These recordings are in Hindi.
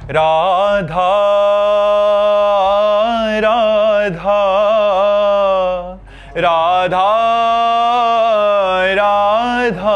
राधा राधा राधा राधा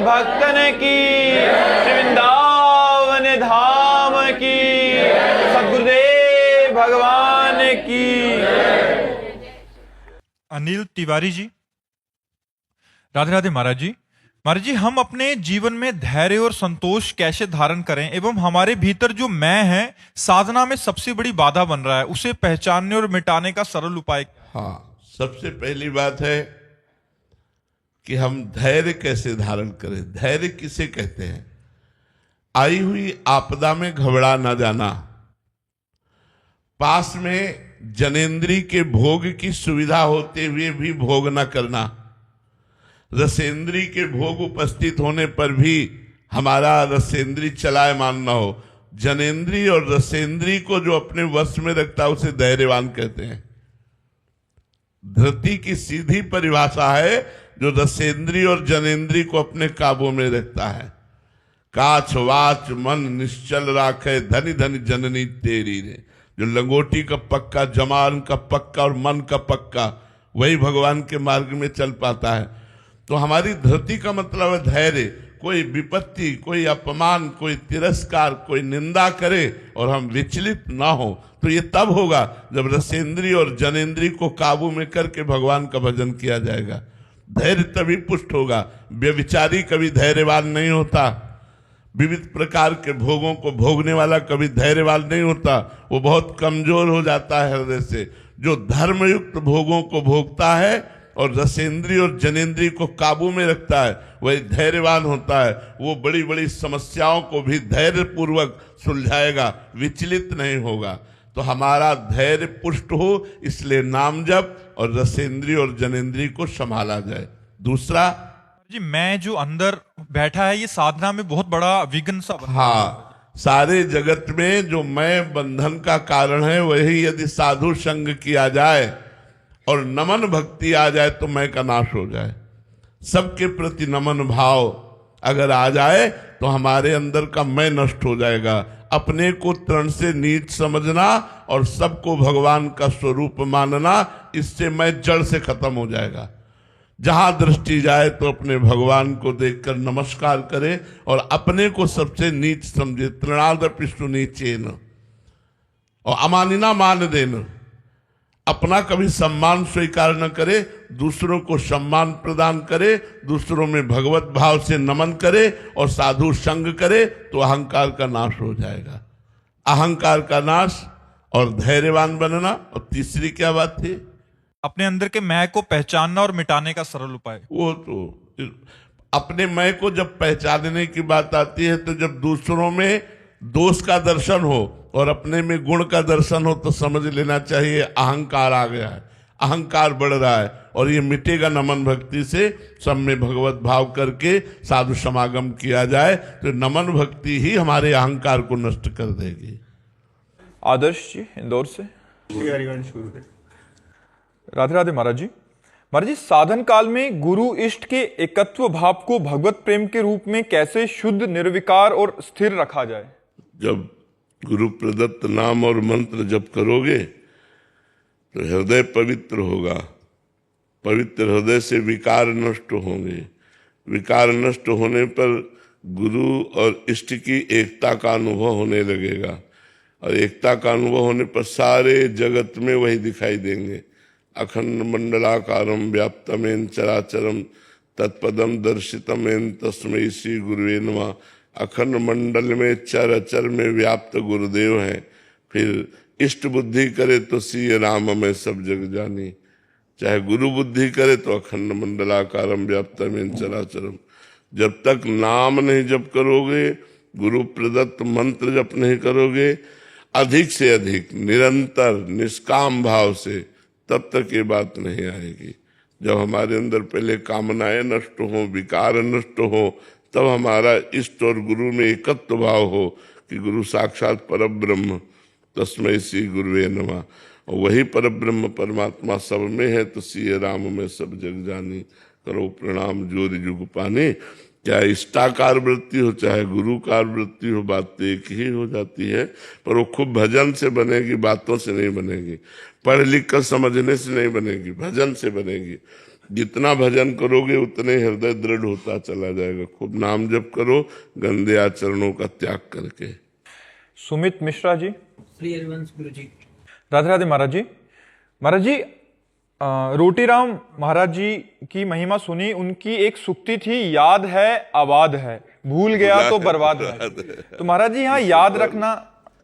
भक्तन की, श्री वृंदावन धाम की, सद्गुरुदेव भगवान की। अनिल तिवारी जी, राधे राधे महाराज जी। महाराज जी, हम अपने जीवन में धैर्य और संतोष कैसे धारण करें एवं हमारे भीतर जो मैं है साधना में सबसे बड़ी बाधा बन रहा है, उसे पहचानने और मिटाने का सरल उपाय? हाँ, सबसे पहली बात है कि हम धैर्य कैसे धारण करें। धैर्य किसे कहते हैं? आई हुई आपदा में घबरा न जाना, पास में जनेंद्री के भोग की सुविधा होते हुए भी भोग न करना, रसेंद्री के भोग उपस्थित होने पर भी हमारा रसेंद्री चलायमान न हो। जनेंद्री और रसेंद्री को जो अपने वश में रखता है उसे धैर्यवान कहते हैं। धृति की सीधी परिभाषा है जो रसेंद्री और जनेंद्री को अपने काबू में रखता है। काछ वाच मन निश्चल राखे, धनी धनी जननी तेरी रे। जो लंगोटी का पक्का, जमान का पक्का और मन का पक्का, वही भगवान के मार्ग में चल पाता है। तो हमारी धरती का मतलब है धैर्य। कोई विपत्ति, कोई अपमान, कोई तिरस्कार, कोई निंदा करे और हम विचलित ना हो, तो ये तब होगा जब रसेंद्री और जनेंद्री को काबू में करके भगवान का भजन किया जाएगा। धैर्य तभी पुष्ट होगा। व्यभिचारी कभी धैर्यवान नहीं होता, विविध प्रकार के भोगों को भोगने वाला कभी धैर्यवान नहीं होता, वो बहुत कमजोर हो जाता है हृदय से। जो धर्मयुक्त भोगों को भोगता है और रसेंद्री और जनेंद्री को काबू में रखता है, वही धैर्यवान होता है। वो बड़ी बड़ी समस्याओं को भी धैर्य पूर्वक सुलझाएगा, विचलित नहीं होगा। तो हमारा धैर्य पुष्ट हो, इसलिए नाम जप और रसेंद्री और जनेंद्री को संभाला जाए। दूसरा जी, मैं जो अंदर बैठा है ये साधना में बहुत बड़ा विघ्न सा। हाँ, सारे जगत में जो मैं बंधन का कारण है, वही यदि साधु संग किया जाए और नमन भक्ति आ जाए तो मैं का नाश हो जाए। सबके प्रति नमन भाव अगर आ जाए तो हमारे अंदर का मैं नष्ट हो जाएगा। अपने को तृण से नीच समझना और सबको भगवान का स्वरूप मानना, इससे मैं जड़ से खत्म हो जाएगा। जहां दृष्टि जाए तो अपने भगवान को देखकर नमस्कार करे और अपने को सबसे नीच समझे। तृणादपि नीचेन और अमानिना मान देन। अपना कभी सम्मान स्वीकार न करे, दूसरों को सम्मान प्रदान करे, दूसरों में भगवत भाव से नमन करे और साधु संग करे, तो अहंकार का नाश हो जाएगा। अहंकार का नाश और धैर्यवान बनना। और तीसरी क्या बात थी? अपने अंदर के मैं को पहचानना और मिटाने का सरल उपाय। वो तो अपने मैं को जब पहचानने की बात आती है, तो जब दूसरों में दोष का दर्शन हो और अपने में गुण का दर्शन हो, तो समझ लेना चाहिए अहंकार आ गया है, अहंकार बढ़ रहा है। और ये मिटेगा नमन भक्ति से। सब में भगवत भाव करके साधु समागम किया जाए, तो नमन भक्ति ही हमारे अहंकार को नष्ट कर देगी। आदर्श जी इंदौर से। राधे राधे महाराज जी। महाराज जी, साधन काल में गुरु इष्ट के एकत्व भाव को भगवत प्रेम के रूप में कैसे शुद्ध, निर्विकार और स्थिर रखा जाए? जब गुरु प्रदत्त नाम और मंत्र जप करोगे तो हृदय पवित्र होगा। पवित्र हृदय से विकार नष्ट होंगे। विकार नष्ट होने पर गुरु और इष्ट की एकता का अनुभव होने लगेगा। और एकता का अनुभव होने पर सारे जगत में वही दिखाई देंगे। अखंड मंडलाकारम व्याप्तमेन चराचरम तत्पदम दर्शितमेन तस्मै श्री गुरुवे नमः। अखंड मंडल में चर अचर में व्याप्त गुरुदेव हैं। फिर इष्ट बुद्धि करे तो सी राम में सब जग जानी। चाहे गुरु बुद्धि करे तो अखंड मंडलाकारम व्याप्तमेन चराचरम। जब तक नाम नहीं जप करोगे, गुरु प्रदत्त मंत्र जप नहीं करोगे, अधिक से अधिक निरंतर निष्काम भाव से, तब तक ये बात नहीं आएगी। जब हमारे अंदर पहले कामनाएं नष्ट हो, विकार नष्ट हो, तब हमारा इष्ट और गुरु में एकत्व भाव हो कि गुरु साक्षात परब्रह्म तस्मै श्री गुरुवे नमः। और वही परब्रह्म परमात्मा सब में है, तो सिय राम में सब जग जानी। करो प्रणाम जोरि जुग पानी। चाहे इष्टाकार वृत्ति हो चाहे गुरुकार वृत्ति हो, बात तो एक ही हो जाती है। पर वो खूब भजन से बनेगी, बातों से नहीं बनेगी। पढ़ लिख कर समझने से नहीं बनेगी, भजन से बनेगी। जितना भजन करोगे उतने हृदय दृढ़ होता चला जाएगा। खूब नाम जप करो, गंदे आचरणों का त्याग करके। सुमित मिश्रा जी। श्री हरिवंश गुरु जी। राधे राधे महाराज जी। महाराज जी, रोटीराम महाराज जी की महिमा सुनी। उनकी एक सुक्ति थी, याद है आबाद है, भूल गया तो बर्बाद है। तो महाराज जी यहाँ याद रखना।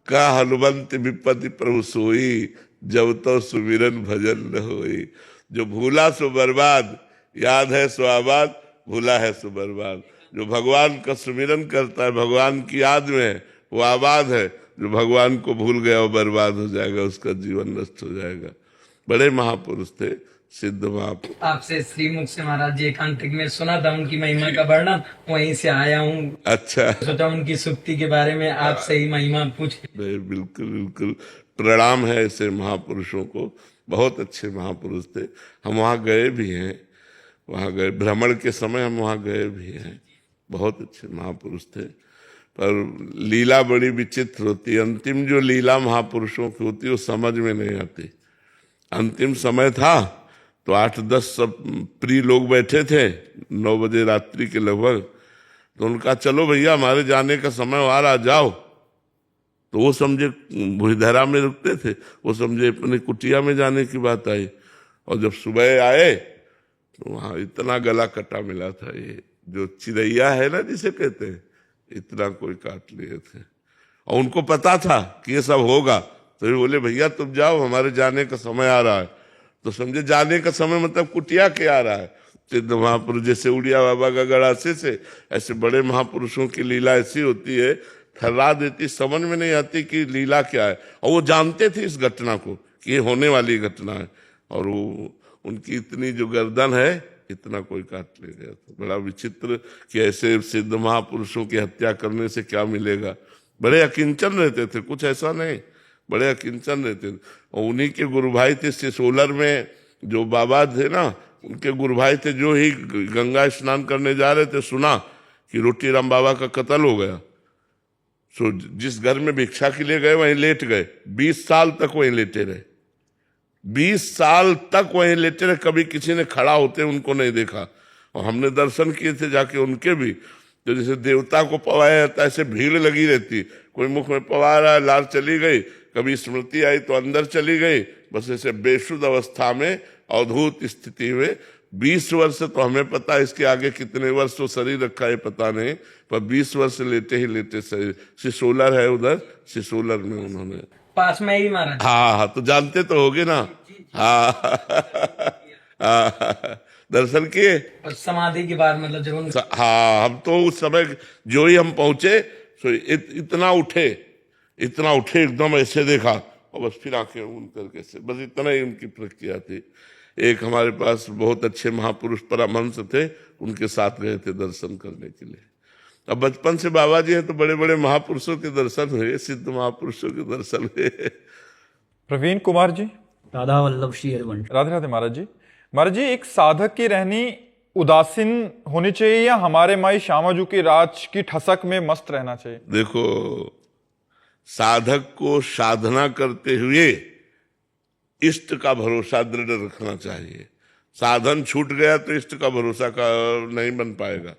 का हनुमंत विपत्ति प्रभु सोई, जब तो सुमिरन भजन न होई। जो भूला सो बर्बाद, याद है सो आबाद, भूला है सो बर्बाद। जो भगवान का सुमिरन करता है, भगवान की याद में है, वो आबाद है। जो भगवान को भूल गया वो बर्बाद हो जाएगा, उसका जीवन नष्ट हो जाएगा। बड़े महापुरुष थे सिद्ध महापुरुष। आपसे श्रीमुख से महाराज जी एकांतिक में सुना था उनकी महिमा का वर्णन, वहीं से आया हूँ। अच्छा, सोचा उनकी सुक्ति के बारे में आपसे ही महिमा पूछ। बिल्कुल बिल्कुल प्रणाम है ऐसे महापुरुषों को। बहुत अच्छे महापुरुष थे। हम वहाँ गए भी हैं, वहाँ गए भ्रमण के समय, हम वहाँ गए भी हैं। बहुत अच्छे महापुरुष थे। पर लीला बड़ी विचित्र होती है। अंतिम जो लीला महापुरुषों की होती है वो समझ में नहीं आती। अंतिम समय था तो 8-10 सब प्रिय लोग बैठे थे 9 बजे रात्रि के लगभग। तो उनका चलो भैया हमारे जाने का समय आ रहा, जाओ। तो वो समझे भूधरा में रुकते थे, वो समझे अपने कुटिया में जाने की बात आई। और जब सुबह आए तो वहाँ इतना गला कटा मिला था, ये जो चिड़ैया है ना जिसे कहते हैं, इतना कोई काट लिए थे। और उनको पता था कि ये सब होगा, तो ये बोले भैया तुम जाओ, हमारे जाने का समय आ रहा है। तो समझे जाने का समय मतलब कुटिया के आ रहा है। सिद्ध महापुरुष जैसे उड़िया बाबा का गढ़ा से ऐसे बड़े महापुरुषों की लीला ऐसी होती है, थर्रा देती, समझ में नहीं आती कि लीला क्या है। और वो जानते थे इस घटना को कि ये होने वाली घटना है। और वो उनकी इतनी जो गर्दन है, इतना कोई काट ले गया था। बड़ा विचित्र कि ऐसे सिद्ध महापुरुषों की हत्या करने से क्या मिलेगा। बड़े अकिंचन रहते थे, कुछ ऐसा नहीं, बड़े अकिंचन रहते थे। और उन्हीं के गुरु भाई थे सिसोलर में जो बाबा थे ना, उनके गुरु भाई थे। जो ही गंगा स्नान करने जा रहे थे, सुना कि रोटीराम बाबा का कत्ल हो गया। सो जिस घर में भिक्षा के लिए गए वहीं लेट गए। 20 साल तक वहीं लेटे रहे, 20 साल तक वहीं लेटे रहे। कभी किसी ने खड़ा होते उनको नहीं देखा। और हमने दर्शन किए थे जाके उनके भी। तो जैसे देवता को पवाया जाता है, ऐसे भीड़ लगी रहती। कोई मुख में पवा रहा है, लार चली गई, कभी स्मृति आई तो अंदर चली गई, बस ऐसे बेशुद्ध अवस्था में अवधूत स्थिति में 20 वर्ष तो हमें पता है, इसके आगे कितने वर्ष तो शरीर रखा है पता नहीं, पर 20 वर्ष लेटे ही लेटे शरीर। सिसोलर है उधर, सिसोलर में उन्होंने, पास में ही महाराज। हाँ, तो जानते तो होगे ना। हाँ दर्शन किए और समाधि के बाद मतलब जब उन हाँ, हम तो उस समय जो ही हम पहुंचे सो इतना उठे एकदम ऐसे देखा और बस फिर आंखें उन करके से, बस इतना ही उनकी प्रक्रिया थी। एक हमारे पास बहुत अच्छे महापुरुष परमहंस थे, उनके साथ गए थे दर्शन करने के लिए। अब बचपन से बाबा जी हैं तो बड़े बड़े महापुरुषों के दर्शन हुए, सिद्ध महापुरुषों के दर्शन हुए। प्रवीण कुमार जी, राधा वल्लभ श्री हरिवंश। राधे राधे महाराज जी। महाराज जी, एक साधक की रहनी उदासीन होनी चाहिए या हमारे माई श्यामाजू की राज की ठसक में मस्त रहना चाहिए? देखो, साधक को साधना करते हुए इष्ट का भरोसा दृढ़ रखना चाहिए। साधन छूट गया तो इष्ट का भरोसा का नहीं बन पाएगा।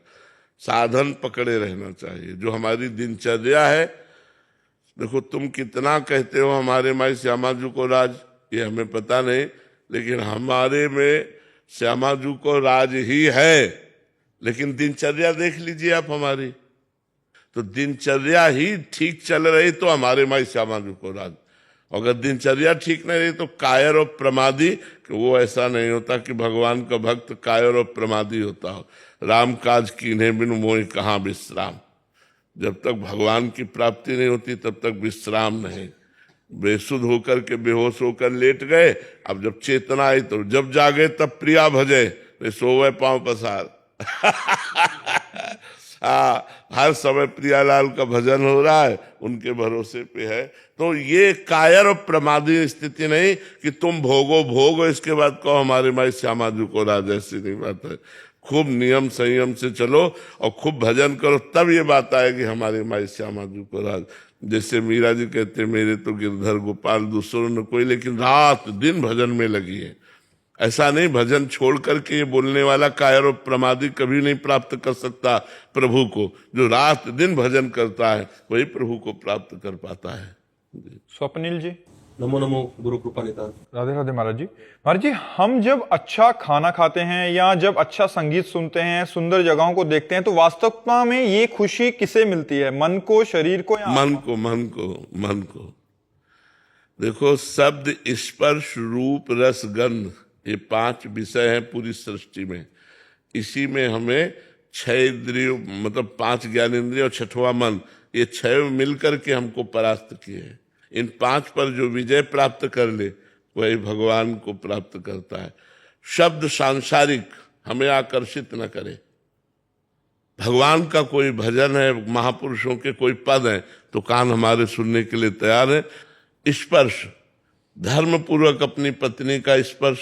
साधन पकड़े रहना चाहिए। जो हमारी दिनचर्या है, देखो तुम कितना कहते हो हमारे माई श्यामाजू को राज, ये हमें पता नहीं, लेकिन हमारे में श्यामाजू को राज ही है। लेकिन दिनचर्या देख लीजिए आप हमारी, तो दिनचर्या ही ठीक चल रही तो हमारे माई श्यामाजू को राज। अगर दिनचर्या ठीक नहीं रही तो कायर और प्रमादी, कि वो ऐसा नहीं होता कि भगवान का भक्त कायर और प्रमादी होता हो। राम काज कीन्हे बिनु मोहि कहाँ विश्राम। जब तक भगवान की प्राप्ति नहीं होती तब तक विश्राम नहीं। बेसुध होकर के बेहोश होकर लेट गए, अब जब चेतना आई तो जब जागे तब प्रिया भजे, सोवे पांव पसार। हर समय प्रियालाल का भजन हो रहा है, उनके भरोसे पे है। तो ये कायर और प्रमादी स्थिति नहीं कि तुम भोगो भोगो इसके बाद कहो हमारे माई श्यामाजू को राज, ऐसी नहीं बात है। खूब नियम संयम से चलो और खूब भजन करो, तब ये बात आएगी हमारे माई श्यामाजू को राज। जैसे मीरा जी कहते मेरे तो गिरधर गोपाल दूसरों न कोई, लेकिन रात दिन भजन में लगी है। ऐसा नहीं भजन छोड़ करके ये बोलने वाला कायर और प्रमादी कभी नहीं प्राप्त कर सकता प्रभु को। जो रात दिन भजन करता है वही प्रभु को प्राप्त कर पाता है। स्वप्निल जी, नमो नमो गुरु कृपा निधान। राधे राधे महाराज जी। महाराज जी, हम जब अच्छा खाना खाते हैं या जब अच्छा संगीत सुनते हैं, सुंदर जगहों को देखते हैं, तो वास्तव में ये खुशी किसे मिलती है? मन को, शरीर को, या मन को। देखो, शब्द, स्पर्श, रूप, रस, गंध, ये 5 विषय हैं पूरी सृष्टि में। इसी में हमें 6 इंद्रिय मतलब 5 ज्ञानेंद्रिय और 6वां मन, ये 6 मिलकर के हमको परास्त किए हैं। इन 5 पर जो विजय प्राप्त कर ले वही भगवान को प्राप्त करता है। शब्द सांसारिक हमें आकर्षित न करे। भगवान का कोई भजन है, महापुरुषों के कोई पद है तो कान हमारे सुनने के लिए तैयार है। स्पर्श, धर्म पूर्वक अपनी पत्नी का स्पर्श,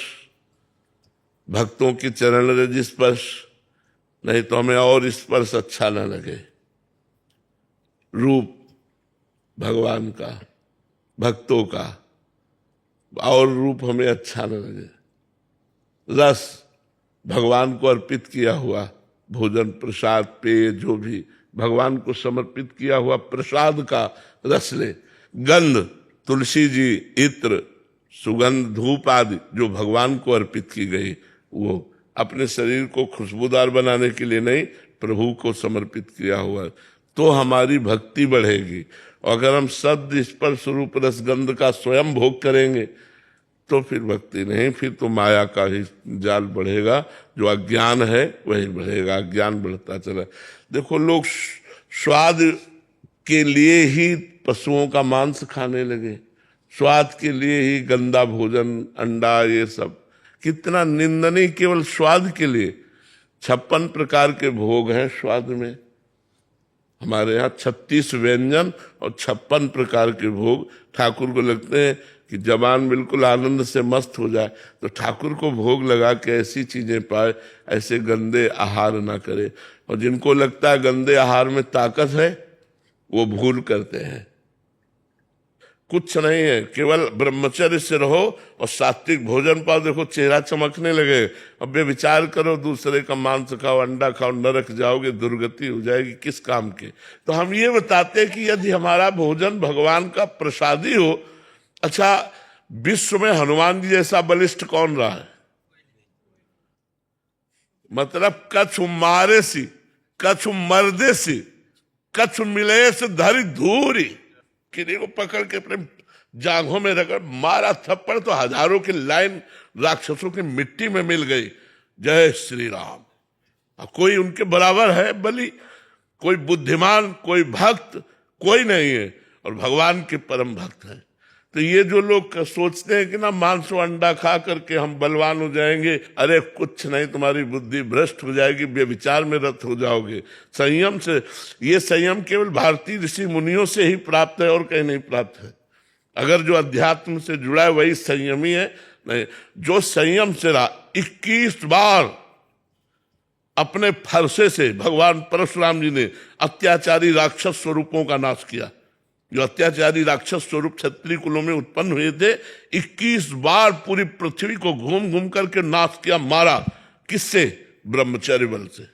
भक्तों की चरण रज स्पर्श, नहीं तो हमें और स्पर्श अच्छा न लगे। रूप भगवान का, भक्तों का, और रूप हमें अच्छा न लगे। रस, भगवान को अर्पित किया हुआ भोजन, प्रसाद, पेय, जो भी भगवान को समर्पित किया हुआ प्रसाद का रस ले। गंध, तुलसी जी, इत्र, सुगंध, धूप आदि जो भगवान को अर्पित की गई, वो अपने शरीर को खुशबूदार बनाने के लिए नहीं, प्रभु को समर्पित किया हुआ, तो हमारी भक्ति बढ़ेगी। अगर हम शब्द, स्पर्श, रूप, रस, गंध का स्वयं भोग करेंगे तो फिर भक्ति नहीं, फिर तो माया का ही जाल बढ़ेगा। जो अज्ञान है वही बढ़ेगा, अज्ञान बढ़ता चला। देखो, लोग स्वाद के लिए ही पशुओं का मांस खाने लगे, स्वाद के लिए ही गंदा भोजन, अंडा, ये सब कितना निंदनीय, केवल स्वाद के लिए। 56 प्रकार के भोग हैं स्वाद में। हमारे यहाँ 36 व्यंजन और 56 प्रकार के भोग। ठाकुर को लगते हैं कि जवान बिल्कुल आनंद से मस्त हो जाए, तो ठाकुर को भोग लगा के ऐसी चीजें पाए, ऐसे गंदे आहार ना करे। और जिनको लगता है गंदे आहार में ताकत है, वो भूल करते हैं। कुछ नहीं है, केवल ब्रह्मचर्य से रहो और सात्विक भोजन पाओ, देखो चेहरा चमकने लगे। अब विचार करो, दूसरे का मांस खाओ, अंडा खाओ, नरक जाओगे, दुर्गति हो जाएगी, किस काम के। तो हम ये बताते हैं कि यदि हमारा भोजन भगवान का प्रसादी हो अच्छा, विश्व में हनुमान जी जैसा बलिष्ठ कौन रहा है? मतलब कछु मारे सी, कछु मर्दे सी, कछु मिले से धरी धूरी। किसी को पकड़ के अपने जांघों में रगड़ मारा थप्पड़ तो हजारों की लाइन राक्षसों की मिट्टी में मिल गई। जय श्री राम। अब कोई उनके बराबर है बलि? कोई बुद्धिमान, कोई भक्त कोई नहीं है, और भगवान के परम भक्त हैं। तो ये जो लोग सोचते हैं कि ना मांस और अंडा खा करके हम बलवान हो जाएंगे, अरे कुछ नहीं, तुम्हारी बुद्धि भ्रष्ट हो जाएगी, व्यभिचार में रत हो जाओगे। संयम से, ये संयम केवल भारतीय ऋषि मुनियों से ही प्राप्त है और कहीं नहीं प्राप्त है। अगर जो अध्यात्म से जुड़ा है वही संयमी है। नहीं, जो संयम से रहा, 21 बार अपने फरसे से भगवान परशुराम जी ने अत्याचारी राक्षस स्वरूपों का नाश किया। जो अत्याचारी राक्षस स्वरूप क्षत्रिय कुलों में उत्पन्न हुए थे, 21 बार पूरी पृथ्वी को घूम घूम करके नाश किया, मारा। किससे? ब्रह्मचर्य बल से।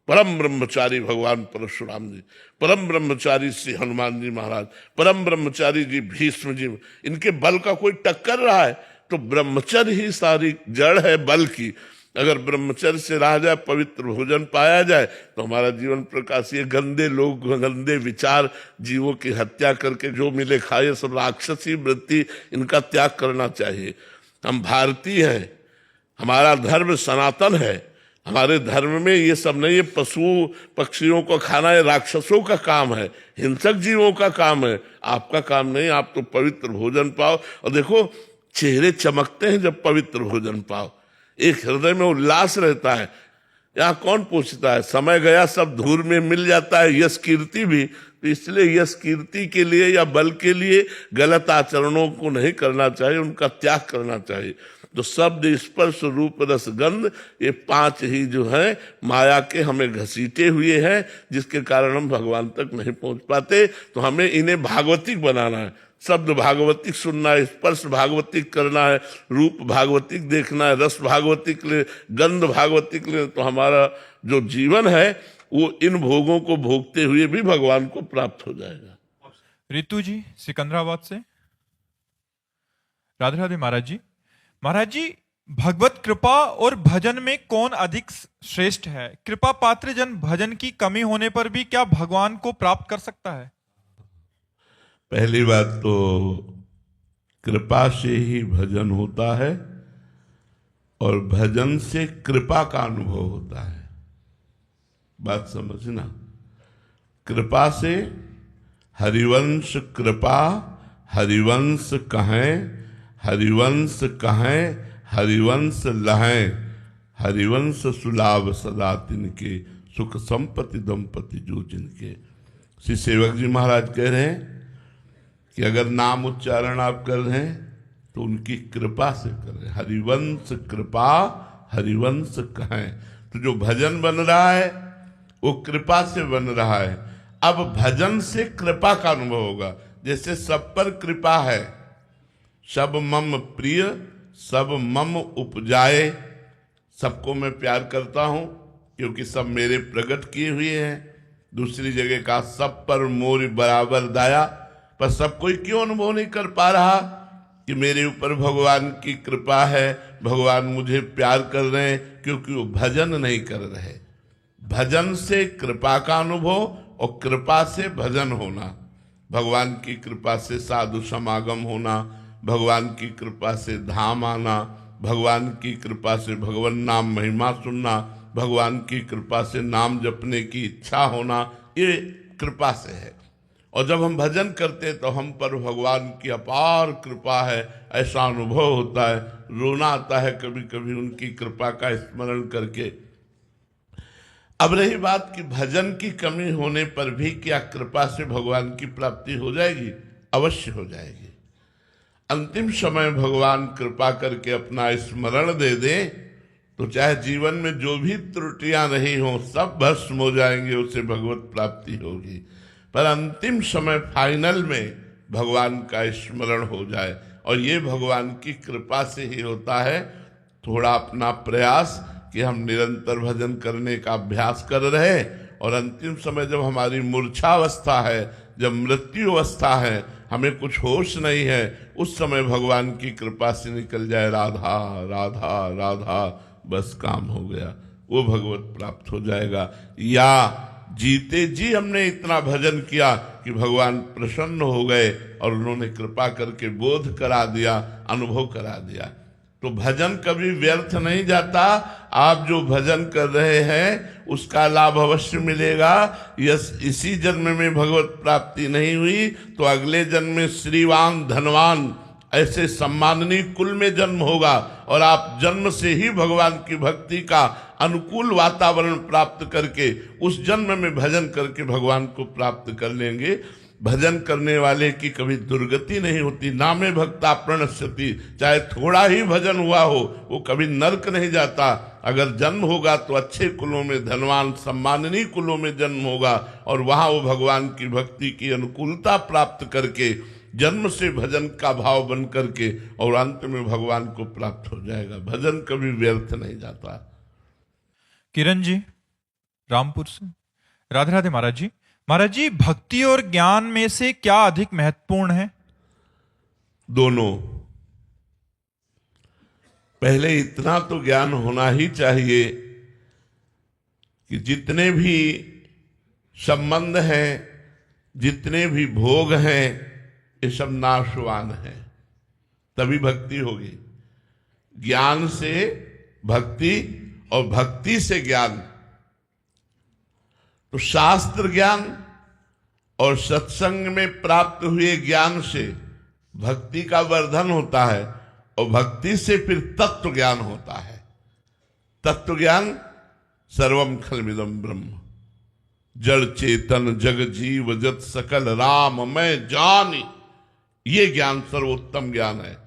परम ब्रह्मचारी भगवान परशुराम जी, परम ब्रह्मचारी श्री हनुमान जी महाराज, परम ब्रह्मचारी जी भीष्म जी, इनके बल का कोई टक्कर रहा है? तो ब्रह्मचर्य ही सारी जड़ है बल की। अगर ब्रह्मचर्य से रहा जाए, पवित्र भोजन पाया जाए, तो हमारा जीवन प्रकाश। ये गंदे लोग, गंदे विचार, जीवों की हत्या करके जो मिले खाए, सब राक्षसी वृत्ति, इनका त्याग करना चाहिए। हम भारतीय हैं, हमारा धर्म सनातन है। हमारे धर्म में ये सब नहीं है। पशु पक्षियों को खाना ये राक्षसों का काम है, हिंसक जीवों का काम है, आपका काम नहीं। आप तो पवित्र भोजन पाओ। और देखो, चेहरे चमकते हैं जब पवित्र भोजन पाओ, एक हृदय में उल्लास रहता है। यहाँ कौन पूछता है? समय गया सब धूल में मिल जाता है, यश कीर्ति भी। तो इसलिए यश कीर्ति के लिए या बल के लिए गलत आचरणों को नहीं करना चाहिए, उनका त्याग करना चाहिए। तो शब्द, स्पर्श, रूप, रस, गंध, ये 5 ही जो है माया के हमें घसीटे हुए हैं, जिसके कारण हम भगवान तक नहीं पहुंच पाते। तो हमें इन्हें भागवतिक बनाना है। शब्द भागवतिक सुनना है, स्पर्श भागवतिक करना है, रूप भागवतिक देखना है, रस भागवतिक ले, गंध भागवतिक ले, तो हमारा जो जीवन है वो इन भोगों को भोगते हुए भी भगवान को प्राप्त हो जाएगा। रितु जी सिकंदराबाद से। राधे राधे महाराज जी। महाराज जी, भगवत कृपा और भजन में कौन अधिक श्रेष्ठ है? कृपा पात्र जन भजन की कमी होने पर भी क्या भगवान को प्राप्त कर सकता है? पहली बात तो कृपा से ही भजन होता है, और भजन से कृपा का अनुभव होता है। बात समझना। कृपा से हरिवंश कृपा, हरिवंश कहें, हरिवंश कहें, हरिवंश लहें, हरिवंश सुलाभ सदा तिनके, सुख संपत्ति दंपति जो जिनके। श्री सेवक जी महाराज कह रहे हैं कि अगर नाम उच्चारण आप कर रहे हैं तो उनकी कृपा से कर रहे हैं। हरिवंश कृपा, हरिवंश कहें। तो जो भजन बन रहा है वो कृपा से बन रहा है। अब भजन से कृपा का अनुभव होगा। जैसे सब पर कृपा है, सब मम प्रिय, सब मम उपजाए। सबको मैं प्यार करता हूं क्योंकि सब मेरे प्रकट किए हुए हैं। दूसरी जगह का सब पर मोर बराबर दया। पर सब कोई क्यों अनुभव नहीं कर पा रहा कि मेरे ऊपर भगवान की कृपा है, भगवान मुझे प्यार कर रहे हैं? क्योंकि वो भजन नहीं कर रहे। भजन से कृपा का अनुभव और कृपा से भजन होना, भगवान की कृपा से साधु समागम होना, भगवान की कृपा से धाम आना, भगवान की कृपा से भगवान नाम महिमा सुनना, भगवान की कृपा से नाम जपने की इच्छा होना, ये कृपा से है। और जब हम भजन करते हैं तो हम पर भगवान की अपार कृपा है, ऐसा अनुभव होता है। रोना आता है कभी कभी उनकी कृपा का स्मरण करके। अब रही बात कि भजन की कमी होने पर भी क्या कृपा से भगवान की प्राप्ति हो जाएगी? अवश्य हो जाएगी। अंतिम समय भगवान कृपा करके अपना स्मरण दे दे तो चाहे जीवन में जो भी त्रुटियां रही हों सब भस्म हो जाएंगे, उसे भगवत प्राप्ति होगी। पर अंतिम समय फाइनल में भगवान का स्मरण हो जाए, और ये भगवान की कृपा से ही होता है। थोड़ा अपना प्रयास कि हम निरंतर भजन करने का अभ्यास कर रहे, और अंतिम समय जब हमारी मूर्छावस्था है, जब मृत्यु अवस्था है, हमें कुछ होश नहीं है, उस समय भगवान की कृपा से निकल जाए राधा राधा राधा, बस काम हो गया, वो भगवत प्राप्त हो जाएगा। या जीते जी हमने इतना भजन किया कि भगवान प्रसन्न हो गए और उन्होंने कृपा करके बोध करा दिया, अनुभव करा दिया। तो भजन कभी व्यर्थ नहीं जाता। आप जो भजन कर रहे हैं उसका लाभ अवश्य मिलेगा। यस, इसी जन्म में भगवत प्राप्ति नहीं हुई तो अगले जन्म में श्रीवान धनवान ऐसे सम्माननीय कुल में जन्म होगा और आप जन्म से ही भगवान की भक्ति का अनुकूल वातावरण प्राप्त करके उस जन्म में भजन करके भगवान को प्राप्त कर लेंगे। भजन करने वाले की कभी दुर्गति नहीं होती। नामे भक्ता प्रणश्यति, चाहे थोड़ा ही भजन हुआ हो वो कभी नरक नहीं जाता। अगर जन्म होगा तो अच्छे कुलों में, धनवान सम्माननीय कुलों में जन्म होगा और वहां वो भगवान की भक्ति की अनुकूलता प्राप्त करके जन्म से भजन का भाव बन करके और अंत में भगवान को प्राप्त हो जाएगा। भजन कभी व्यर्थ नहीं जाता। किरण जी रामपुर से, राधे राधे महाराज जी। महाराज जी, भक्ति और ज्ञान में से क्या अधिक महत्वपूर्ण है? दोनों। पहले इतना तो ज्ञान होना ही चाहिए कि जितने भी संबंध हैं, जितने भी भोग हैं, ये सब नाशवान है, तभी भक्ति होगी। ज्ञान से भक्ति और भक्ति से ज्ञान। तो शास्त्र ज्ञान और सत्संग में प्राप्त हुए ज्ञान से भक्ति का वर्धन होता है और भक्ति से फिर तत्व ज्ञान होता है। तत्व ज्ञान सर्वम खलमिदम ब्रह्म, जड़ चेतन जग जीव जत सकल राम मैं जानी, ये ज्ञान सर्वोत्तम ज्ञान है।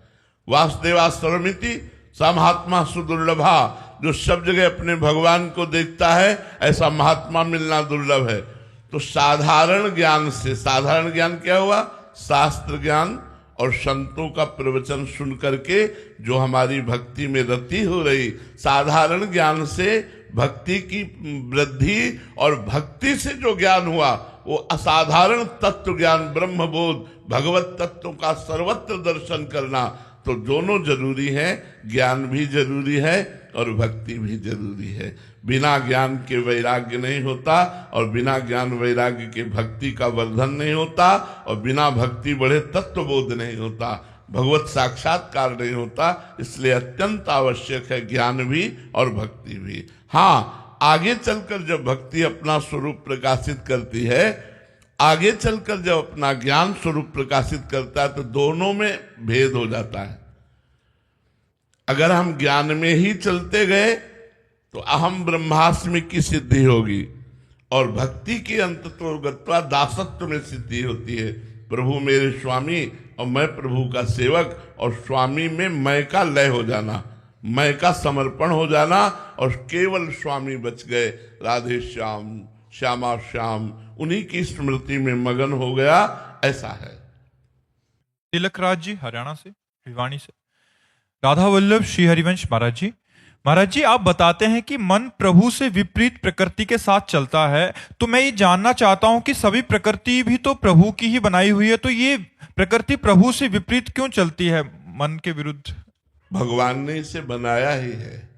वासुदेवा सर्वमिति सा महात्मा सुदुर्लभा, जो सब जगह अपने भगवान को देखता है ऐसा महात्मा मिलना दुर्लभ है। तो साधारण ज्ञान से, साधारण ज्ञान क्या हुआ? शास्त्र ज्ञान और संतों का प्रवचन सुन करके जो हमारी भक्ति में रति हो रही, साधारण ज्ञान से भक्ति की वृद्धि और भक्ति से जो ज्ञान हुआ वो असाधारण तत्व ज्ञान, ब्रह्मबोध, भगवत तत्वों का सर्वत्र दर्शन करना। तो दोनों जरूरी है, ज्ञान भी जरूरी है और भक्ति भी जरूरी है। बिना ज्ञान के वैराग्य नहीं होता और बिना ज्ञान वैराग्य के भक्ति का वर्धन नहीं होता और बिना भक्ति बढ़े तत्वबोध नहीं होता, भगवत साक्षात्कार नहीं होता। इसलिए अत्यंत आवश्यक है ज्ञान भी और भक्ति भी। हाँ, आगे चलकर जब भक्ति अपना स्वरूप प्रकाशित करती है, आगे चलकर जब अपना ज्ञान स्वरूप प्रकाशित करता है तो दोनों में भेद हो जाता है। अगर हम ज्ञान में ही चलते गए तो अहम ब्रह्मास्मि की सिद्धि होगी और भक्ति के अंततो गत्वा दासत्व में सिद्धि होती है। प्रभु मेरे स्वामी और मैं प्रभु का सेवक, और स्वामी में मैं का लय हो जाना, मैं का समर्पण हो जाना और केवल स्वामी बच गए। राधे श्याम श्यामा श्याम, उन्हीं की स्मृति में मगन हो गया, ऐसा है। तिलक राज जी हरियाणा से, भिवानी से, राधा वल्लभ श्री हरिवंश महाराज जी। महाराज जी, आप बताते हैं कि मन प्रभु से विपरीत प्रकृति के साथ चलता है, तो मैं ये जानना चाहता हूं कि सभी प्रकृति भी तो प्रभु की ही बनाई हुई है, तो ये प्रकृति प्रभु से विपरीत क्यों चलती है, मन के विरुद्ध? भगवान ने इसे बनाया ही है,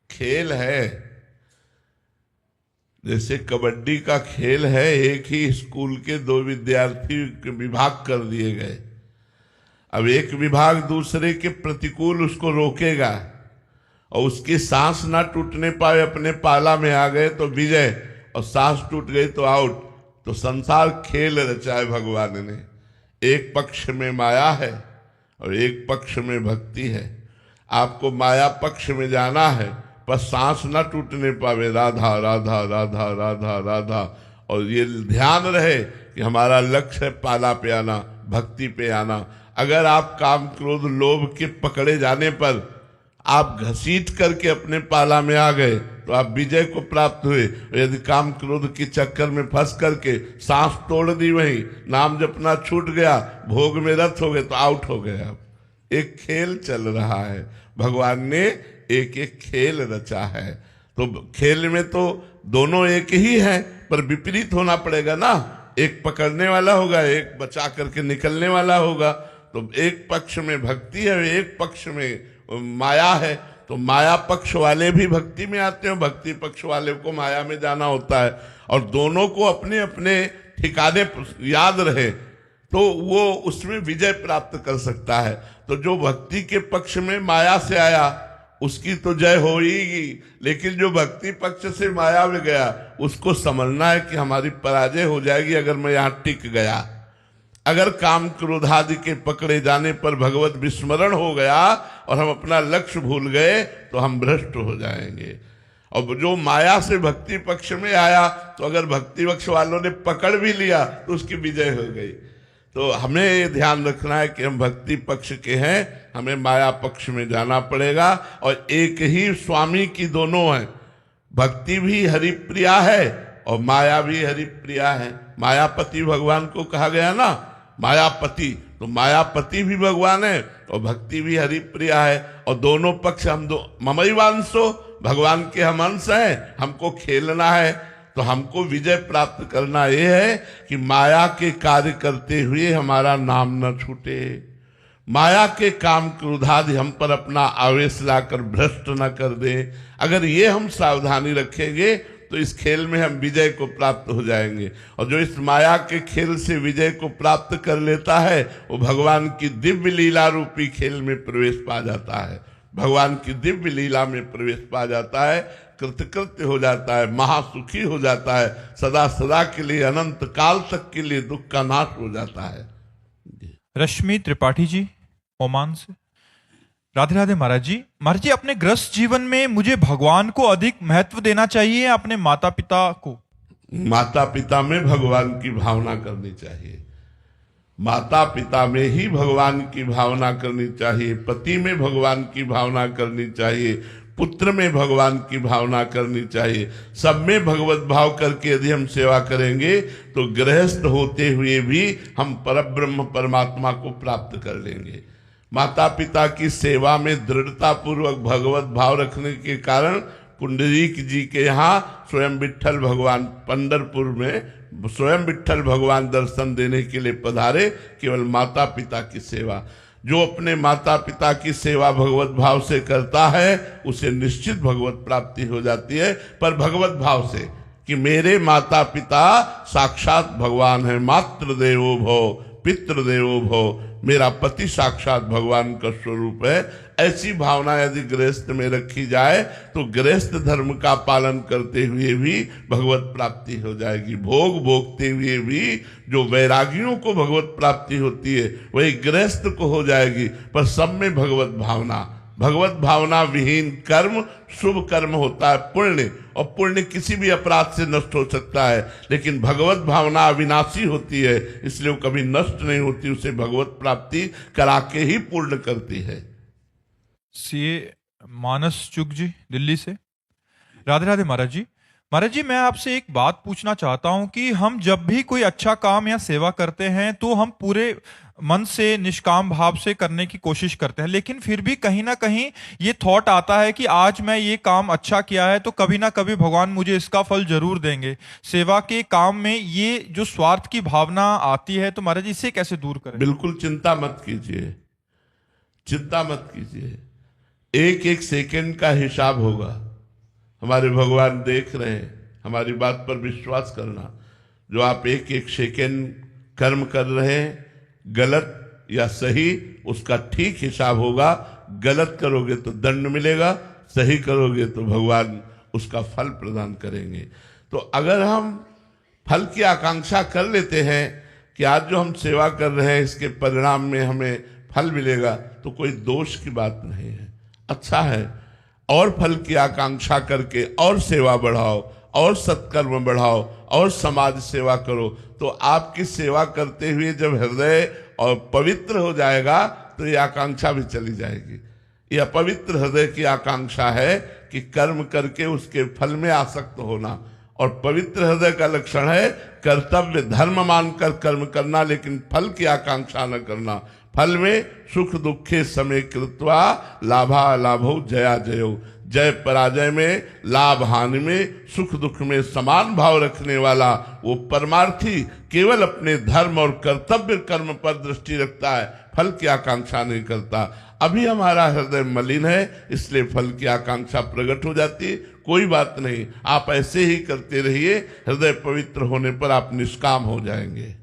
खेल है। जैसे कबड्डी का खेल है, एक ही स्कूल के दो विद्यार्थी विभाग कर दिए गए, अब एक विभाग दूसरे के प्रतिकूल उसको रोकेगा और उसकी सांस ना टूटने पाए, अपने पाला में आ गए तो विजय और सांस टूट गई तो आउट। तो संसार खेल रचा है भगवान ने, एक पक्ष में माया है और एक पक्ष में भक्ति है। आपको माया पक्ष में जाना है पर सांस ना टूटने पावे, राधा राधा राधा राधा राधा, और ये ध्यान रहे कि हमारा लक्ष्य है पाला पे आना, भक्ति पे आना। अगर आप काम क्रोध लोभ के पकड़े जाने पर आप घसीट करके अपने पाला में आ गए तो आप विजय को प्राप्त हुए। यदि काम क्रोध के चक्कर में फंस करके सांस तोड़ दी, वहीं नाम जपना छूट गया, भोग में रत हो गए तो आउट हो गए। आप एक खेल चल रहा है, भगवान ने एक एक खेल रचा है। तो खेल में तो दोनों एक ही है पर विपरीत होना पड़ेगा ना। एक पकड़ने वाला होगा, एक बचा करके निकलने वाला होगा। तो एक पक्ष में भक्ति है, एक पक्ष में माया है। तो माया पक्ष वाले भी भक्ति में आते हैं, भक्ति पक्ष वाले को माया में जाना होता है। और दोनों को अपने अपने ठिकाने याद रहे तो वो उसमें विजय प्राप्त कर सकता है। तो जो भक्ति के पक्ष में माया से आया उसकी तो जय होगी, लेकिन जो भक्ति पक्ष से माया में गया उसको समझना है कि हमारी पराजय हो जाएगी अगर मैं यहाँ टिक गया। अगर काम क्रोध आदि के पकड़े जाने पर भगवत विस्मरण हो गया और हम अपना लक्ष्य भूल गए तो हम भ्रष्ट हो जाएंगे। और जो माया से भक्ति पक्ष में आया तो अगर भक्ति पक्ष वालों ने पकड़ भी लिया तो उसकी विजय हो गई। तो हमें ये ध्यान रखना है कि हम भक्ति पक्ष के हैं, हमें माया पक्ष में जाना पड़ेगा। और एक ही स्वामी की दोनों हैं, भक्ति भी हरिप्रिया है और माया भी हरिप्रिया है। मायापति भगवान को कहा गया ना, मायापति, तो मायापति भी भगवान है और भक्ति भी हरिप्रिया है। और दोनों पक्ष हम ममैवांशो, भगवान के हम अंश हैं, हमको खेलना है। तो हमको विजय प्राप्त करना यह है कि माया के कार्य करते हुए हमारा नाम न छूटे, माया के काम क्रोधादि हम पर अपना आवेश लाकर भ्रष्ट न कर दे। अगर ये हम सावधानी रखेंगे तो इस खेल में हम विजय को प्राप्त हो जाएंगे। और जो इस माया के खेल से विजय को प्राप्त कर लेता है वो भगवान की दिव्य लीला रूपी खेल में प्रवेश पा जाता है, भगवान की दिव्य लीला में प्रवेश पा जाता है, कृतकृत्य हो जाता है, महासुखी हो जाता है, सदा सदा के लिए अनंत काल तक के लिए दुख का नाश हो जाता है। रश्मि त्रिपाठी जी ओमान से। राधे राधे महाराज जी। महाराज जी, अपने गृहस्थ जीवन में मुझे भगवान को अधिक महत्व देना चाहिए या अपने माता पिता को? माता पिता में भगवान की भावना करनी चाहिए, माता पिता में ही भगवान की भावना करनी चाहिए, पति में भगवान की भावना करनी चाहिए, पुत्र में भगवान की भावना करनी चाहिए। सब में भगवत भाव करके यदि हम सेवा करेंगे तो गृहस्थ होते हुए भी हम परब्रह्म परमात्मा को प्राप्त कर लेंगे। माता पिता की सेवा में दृढ़ता पूर्वक भगवत भाव रखने के कारण पुंडरीक जी के यहाँ स्वयं विट्ठल भगवान पंढरपुर में स्वयं विट्ठल भगवान दर्शन देने के लिए पधारे। केवल माता पिता की सेवा, जो अपने माता पिता की सेवा भगवत भाव से करता है उसे निश्चित भगवत प्राप्ति हो जाती है। पर भगवत भाव से कि मेरे माता पिता साक्षात भगवान है, मातृ देवो भव पितृ देवो भव, मेरा पति साक्षात भगवान का स्वरूप है। ऐसी भावना यदि गृहस्थ में रखी जाए तो गृहस्थ धर्म का पालन करते हुए भी भगवत प्राप्ति हो जाएगी। भोग भोगते हुए भी जो वैरागियों को भगवत प्राप्ति होती है वही गृहस्थ को हो जाएगी। पर सब में भगवत भावना विहीन कर्म शुभ कर्म होता है पुण्य, और पुण्य किसी भी अपराध से नष्ट हो सकता है, लेकिन भगवत भावना अविनाशी होती है, इसलिए वो कभी नष्ट नहीं होती, उसे भगवत प्राप्ति करा के ही पूर्ण करती है। सीए मानस चुग जी दिल्ली से। राधे राधे महाराज जी। महाराज जी, मैं आपसे एक बात पूछना चाहता हूं कि हम जब भी कोई अच्छा काम या सेवा करते हैं तो हम पूरे मन से निष्काम भाव से करने की कोशिश करते हैं, लेकिन फिर भी कहीं ना कहीं ये थॉट आता है कि आज मैं ये काम अच्छा किया है तो कभी ना कभी भगवान मुझे इसका फल जरूर देंगे। सेवा के काम में ये जो स्वार्थ की भावना आती है, तो महाराज जी इसे कैसे दूर करें? बिल्कुल चिंता मत कीजिए, चिंता मत कीजिए। एक एक सेकंड का हिसाब होगा, हमारे भगवान देख रहे हैं। हमारी बात पर विश्वास करना, जो आप एक एक सेकंड कर्म कर रहे हैं गलत या सही, उसका ठीक हिसाब होगा। गलत करोगे तो दंड मिलेगा, सही करोगे तो भगवान उसका फल प्रदान करेंगे। तो अगर हम फल की आकांक्षा कर लेते हैं कि आज जो हम सेवा कर रहे हैं इसके परिणाम में हमें फल मिलेगा, तो कोई दोष की बात नहीं है, अच्छा है। और फल की आकांक्षा करके और सेवा बढ़ाओ और सत्कर्म बढ़ाओ और समाज सेवा करो, तो आपकी सेवा करते हुए जब हृदय और पवित्र हो जाएगा तो ये आकांक्षा भी चली जाएगी। ये अपवित्र हृदय की आकांक्षा है कि कर्म करके उसके फल में आसक्त होना, और पवित्र हृदय का लक्षण है कर्तव्य धर्म मानकर कर्म करना, लेकिन फल की आकांक्षा न करना। फल में सुख दुखे समय कृत्वा लाभा लाभो जया जयो, जय पराजय में, लाभ हानि में, सुख दुख में समान भाव रखने वाला वो परमार्थी केवल अपने धर्म और कर्तव्य कर्म पर दृष्टि रखता है, फल की आकांक्षा नहीं करता। अभी हमारा हृदय मलिन है, इसलिए फल की आकांक्षा प्रकट हो जाती है। कोई बात नहीं, आप ऐसे ही करते रहिए, हृदय पवित्र होने पर आप निष्काम हो जाएंगे।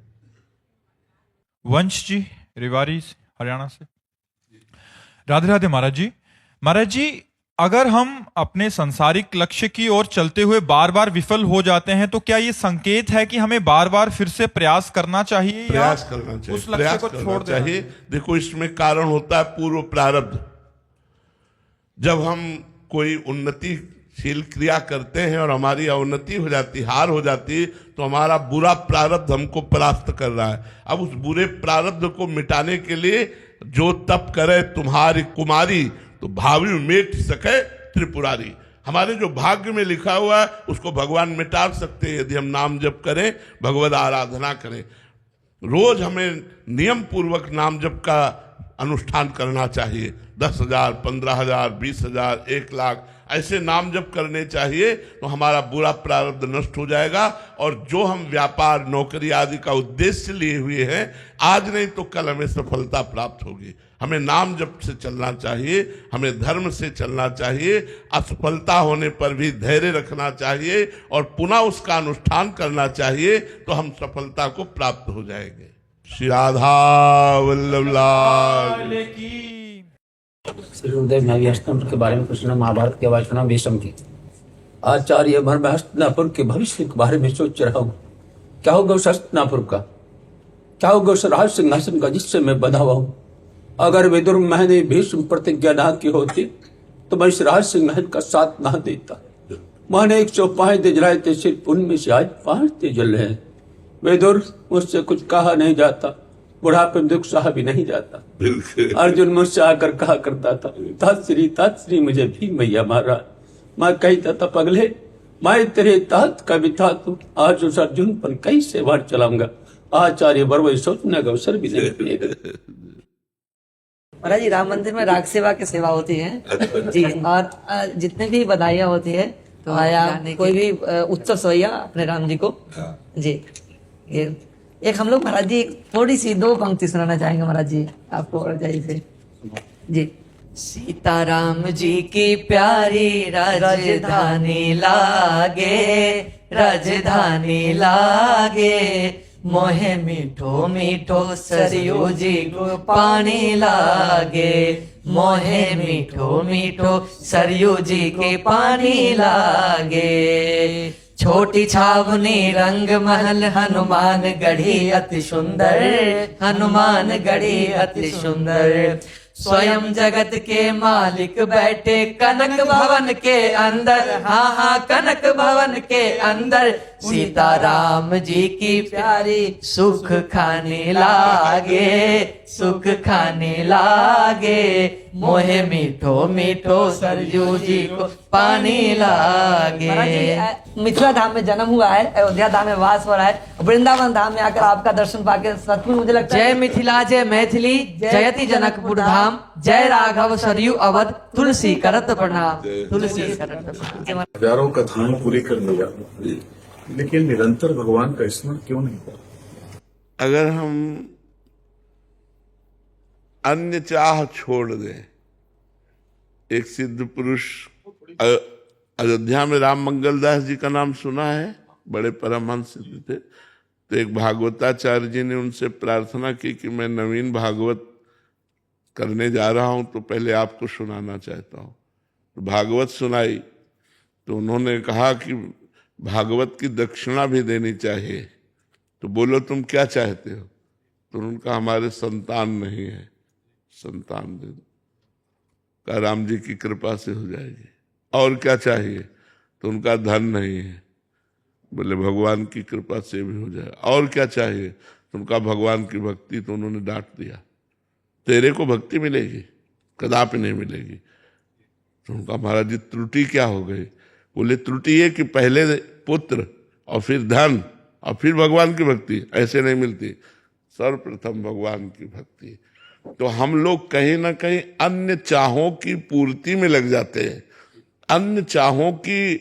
वंश जी रेवाड़ी हरियाणा से। राधे राधे महाराज जी। महाराज जी, अगर हम अपने सांसारिक लक्ष्य की ओर चलते हुए बार बार विफल हो जाते हैं तो क्या ये संकेत है कि हमें बार बार फिर से प्रयास करना चाहिए, प्रयास करना चाहिए, उस लक्ष्य प्रयास को करना छोड़ देना चाहिए। देखो, इसमें कारण होता है पूर्व प्रारब्ध। जब हम कोई उन्नतिशील क्रिया करते हैं और हमारी अवनति हो जाती, हार हो जाती, तो हमारा बुरा प्रारब्ध हमको परास्त कर रहा है। अब उस बुरे प्रारब्ध को मिटाने के लिए जो तप करे तुम्हारी कुमारी, तो भावी मेट सके त्रिपुरारी। हमारे जो भाग्य में लिखा हुआ है उसको भगवान मिटा सकते हैं यदि हम नाम जप करें, भगवद आराधना करें। रोज हमें नियम पूर्वक नाम जप का अनुष्ठान करना चाहिए। 10,000, 15,000, 20,000, 1 लाख ऐसे नाम जप करने चाहिए, तो हमारा बुरा प्रारब्ध नष्ट हो जाएगा। और जो हम व्यापार, नौकरी आदि का उद्देश्य लिए हुए हैं, आज नहीं तो कल हमें सफलता प्राप्त होगी। हमें नाम जप से चलना चाहिए, हमें धर्म से चलना चाहिए। असफलता होने पर भी धैर्य रखना चाहिए और पुनः उसका अनुष्ठान करना चाहिए, तो हम सफलता को प्राप्त हो जाएंगे। श्री राधा वल्लभ लाल की। श्री गुरुदेव, मैं भी हस्तनापुर के बारे में कुछ सुना, महाभारत की आवाज सुना भीष्म की। आचार्य भर मैं हस्तनापुर के भविष्य के बारे में सोच रहा हूँ। क्या होगा उस हस्तनापुर का, क्या होगा उस राज सिंहासन का जिससे मैं बंधा हुआ हूँ। अगर विदुर मैंने भीष्म प्रतिज्ञा ना की होती तो मैं इस राज सिंहासन का साथ ना देता। मैंने 105 दे जलाए थे, सिर्फ उनमें से आज 5 दे जल रहे हैं। विदुर, मुझसे कुछ कहा नहीं जाता, बुढ़ापे में दुख सहा भी नहीं जाता। अर्जुन मुझसे आकर कहा करता था, तात्श्री मुझे भी मैया मारा। मैं कहता था, पगले मैं तेरे तात का भी था तू, आज उस अर्जुन पर कैसे वार चलाऊंगा। आचार्य वर सोचने का अवसर भी नहीं मिलेगा। महाराज जी, राम मंदिर में राग सेवा की सेवा होती है जी, और जितने भी बधाइयाँ होती है तो या कोई भी उत्सव सोया अपने राम जी को जी। ये एक हम लोग महाराज जी एक थोड़ी सी 2 पंक्ति सुनाना चाहेंगे महाराज जी आपको से जी। सीताराम जी की प्यारी राजधानी लागे, राजधानी लागे, मोहे मीठो मीठो सरयू जी को पानी लागे, मोहे मीठो मीठो सरयू जी के पानी लागे। छोटी छावनी रंग महल हनुमान गढ़ी अति सुंदर, हनुमान गढ़ी अति सुंदर। स्वयं जगत के मालिक बैठे कनक भवन के अंदर, हाँ हाँ कनक भवन के अंदर। सीताराम जी की प्यारी सुख खाने लागे, सुख खाने लागे, मोहे मीठो मीठो सरयू जी को पानी लागे। मिथिला धाम में जन्म हुआ है, अयोध्या धाम में वास हो रहा है, वृंदावन धाम में आकर आपका दर्शन पाके सचमुच मुझे लगता है जय मिथिला जय मैथिली जयति जनकपुर धाम, जय राघव सरयू अवध तुलसी करत प्रणाम, तुलसी करत प्रणाम। हजारों कथाएं पूरी कर लिया, लेकिन निरंतर भगवान का स्मरण क्यों नहीं करता? अगर हम अन्य चाह छोड़ दें, एक सिद्ध पुरुष अयोध्या में राम मंगलदास जी का नाम सुना है, बड़े परमहंस सिद्ध थे। तो एक भागवताचार्य जी ने उनसे प्रार्थना की कि मैं नवीन भागवत करने जा रहा हूं, तो पहले आपको सुनाना चाहता हूं। तो भागवत सुनाई तो उन्होंने कहा कि भागवत की दक्षिणा भी देनी चाहिए। तो बोलो तुम क्या चाहते हो? तो उनका हमारे संतान नहीं है, संतान दे दो। कहा राम जी की कृपा से हो जाएगी। और क्या चाहिए? तो उनका धन नहीं है। बोले भगवान की कृपा से भी हो जाए। और क्या चाहिए? तो उनका भगवान की भक्ति। तो उन्होंने डांट दिया, तेरे को भक्ति मिलेगी? कदापि नहीं मिलेगी। तो उनका महाराज जी त्रुटि क्या हो गई? बोले त्रुटि ये कि पहले पुत्र और फिर धन और फिर भगवान की भक्ति, ऐसे नहीं मिलती। सर्वप्रथम भगवान की भक्ति। तो हम लोग कहीं ना कहीं अन्य चाहों की पूर्ति में लग जाते हैं। अन्य चाहों की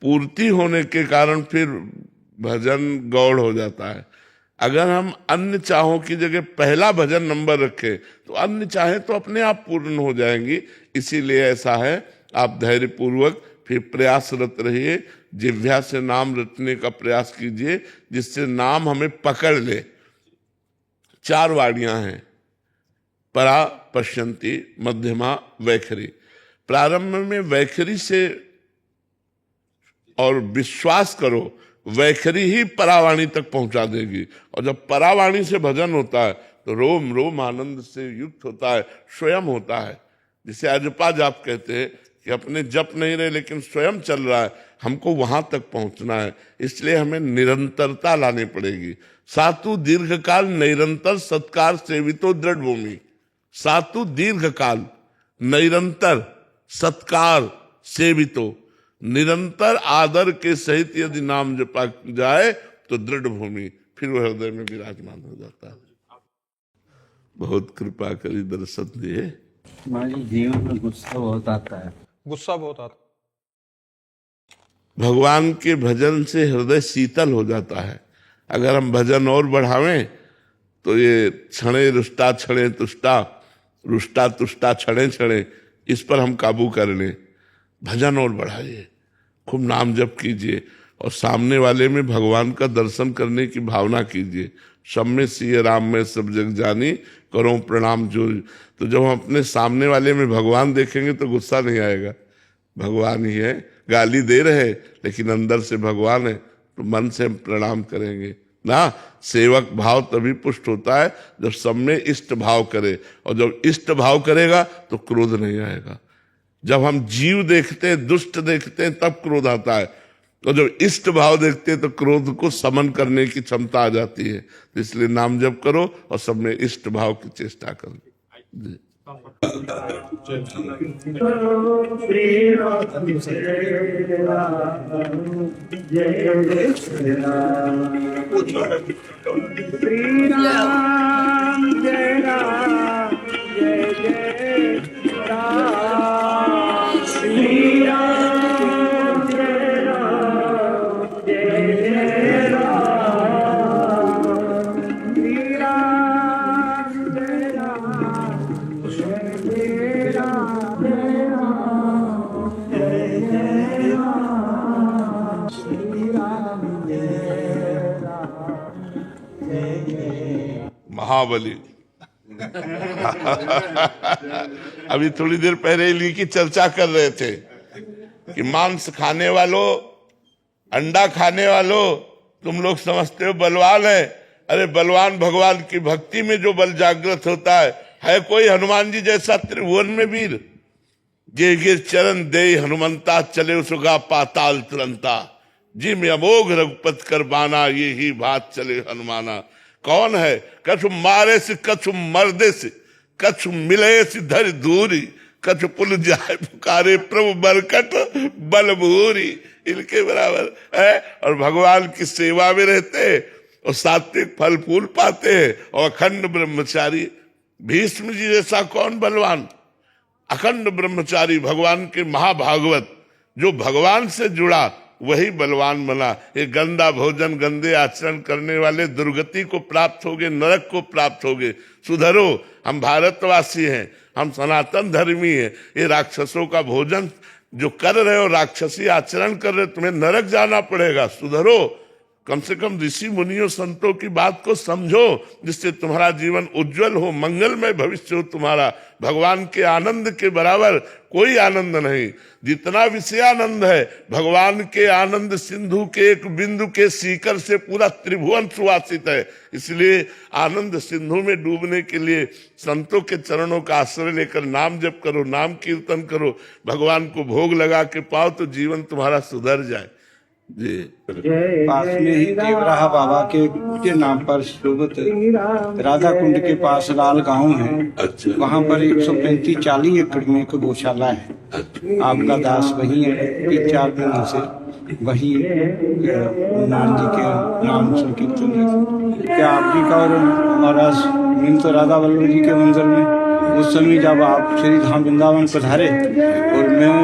पूर्ति होने के कारण फिर भजन गौड़ हो जाता है। अगर हम अन्य चाहों की जगह पहला भजन नंबर रखें तो अन्य चाहें तो अपने आप पूर्ण हो जाएंगी। इसीलिए ऐसा है, आप धैर्य पूर्वक फिर प्रयासरत रहिए, जिह्वा से नाम रटने का प्रयास कीजिए जिससे नाम हमें पकड़ ले। 4 वाणियां हैं, परा, पश्यंती, मध्यमा, वैखरी। प्रारंभ में वैखरी से और विश्वास करो, वैखरी ही परावाणी तक पहुंचा देगी। और जब परावाणी से भजन होता है तो रोम रोम आनंद से युक्त होता है, स्वयं होता है। जिसे अजपा जाप कहते हैं कि अपने जप नहीं रहे लेकिन स्वयं चल रहा है, हमको वहां तक पहुंचना है। इसलिए हमें निरंतरता लानी पड़ेगी। सातु दीर्घकाल निरंतर सत्कार सेवितो दृढ़ भूमि। सातु दीर्घकाल निरंतर सत्कार सेवितो, निरंतर आदर के सहित यदि नाम जपा जाए तो दृढ़ भूमि, फिर वह हृदय में विराजमान हो जाता है। बहुत कृपा करी दर्शन दिए। हमारे जीवन में गुस्सा बहुत आता है। गुस्सा बहुत आता। भगवान के भजन से हृदय शीतल हो जाता है। अगर हम भजन और बढ़ावें तो ये क्षणे रुष्टा क्षणे तुष्टा, रुष्टा तुष्टा क्षणे क्षणे, इस पर हम काबू कर लें। भजन और बढ़ाइए, खूब नाम जप कीजिए और सामने वाले में भगवान का दर्शन करने की भावना कीजिए। सब में सिय राम में सब जग जानी, करो प्रणाम जो। तो जब हम अपने सामने वाले में भगवान देखेंगे तो गुस्सा नहीं आएगा, भगवान ही है, गाली दे रहे लेकिन अंदर से भगवान है, तो मन से हम प्रणाम करेंगे ना। सेवक भाव तभी पुष्ट होता है जब सब में इष्ट भाव करे, और जब इष्ट भाव करेगा तो क्रोध नहीं आएगा। जब हम जीव देखते हैं, दुष्ट देखते हैं, तब क्रोध आता है, और जब इष्ट भाव देखते हैं तो क्रोध को समन करने की क्षमता आ जाती है। तो इसलिए नाम जप करो और सब में इष्ट भाव की चेष्टा करो। जी। महाबली अभी थोड़ी देर पहले इन्हीं की चर्चा कर रहे थे कि मांस खाने वालों, अंडा खाने वालों, तुम लोग समझते हो बलवान है। अरे बलवान भगवान की भक्ति में जो बल जागृत होता है कोई हनुमान जी जैसा त्रिभुवन में वीर। जे गिर चरण दे हनुमंता, चले सुगा पाताल तुरंता। जी में अमोघ रघुपत कर बाना, ये ही बात चले हनुमाना। कौन है? कछु मारे से कछु मर्दे से, कछु मिले से धर दूरी, कछु पुल जाए पुकारे प्रभु बरकट बल भूरी। इनके बराबर है। और भगवान की सेवा में रहते और सात्विक फल फूल पाते हैं और अखंड ब्रह्मचारी। भीष्म जी जैसा कौन बलवान? अखंड ब्रह्मचारी, भगवान के महाभागवत, जो भगवान से जुड़ा वही बलवान बना। ये गंदा भोजन, गंदे आचरण करने वाले दुर्गति को प्राप्त होगे, नरक को प्राप्त होगे। सुधरो, हम भारतवासी हैं, हम सनातन धर्मी हैं। ये राक्षसों का भोजन जो कर रहे हो, राक्षसी आचरण कर रहे हो, तुम्हें नरक जाना पड़ेगा। सुधरो, कम से कम ऋषि मुनियों संतों की बात को समझो, जिससे तुम्हारा जीवन उज्जवल हो, मंगलमय भविष्य हो तुम्हारा। भगवान के आनंद के बराबर कोई आनंद नहीं। जितना विषयानंद है, भगवान के आनंद सिंधु के एक बिंदु के सीकर से पूरा त्रिभुवन सुवासित है। इसलिए आनंद सिंधु में डूबने के लिए संतों के चरणों का आश्रय लेकर नाम जप करो, नाम कीर्तन करो, भगवान को भोग लगा के पाओ तो जीवन तुम्हारा सुधर जाए। जी। पास में ही देवराहा बाबा के नाम पर शोभित राधा कुंड के पास लाल गांव है। अच्छा। वहाँ पर 135-40 एकड़ में एक गौशाला है। आपका दास वही है कि 4 दिनों से वही हनुमान जी के नाम संकीर्तन है। क्या आप जी का और हमारा मीन तो राधा वल्लभ जी के मंदिर में उस समय जब आप श्री धाम वृंदावन पधारे और मैं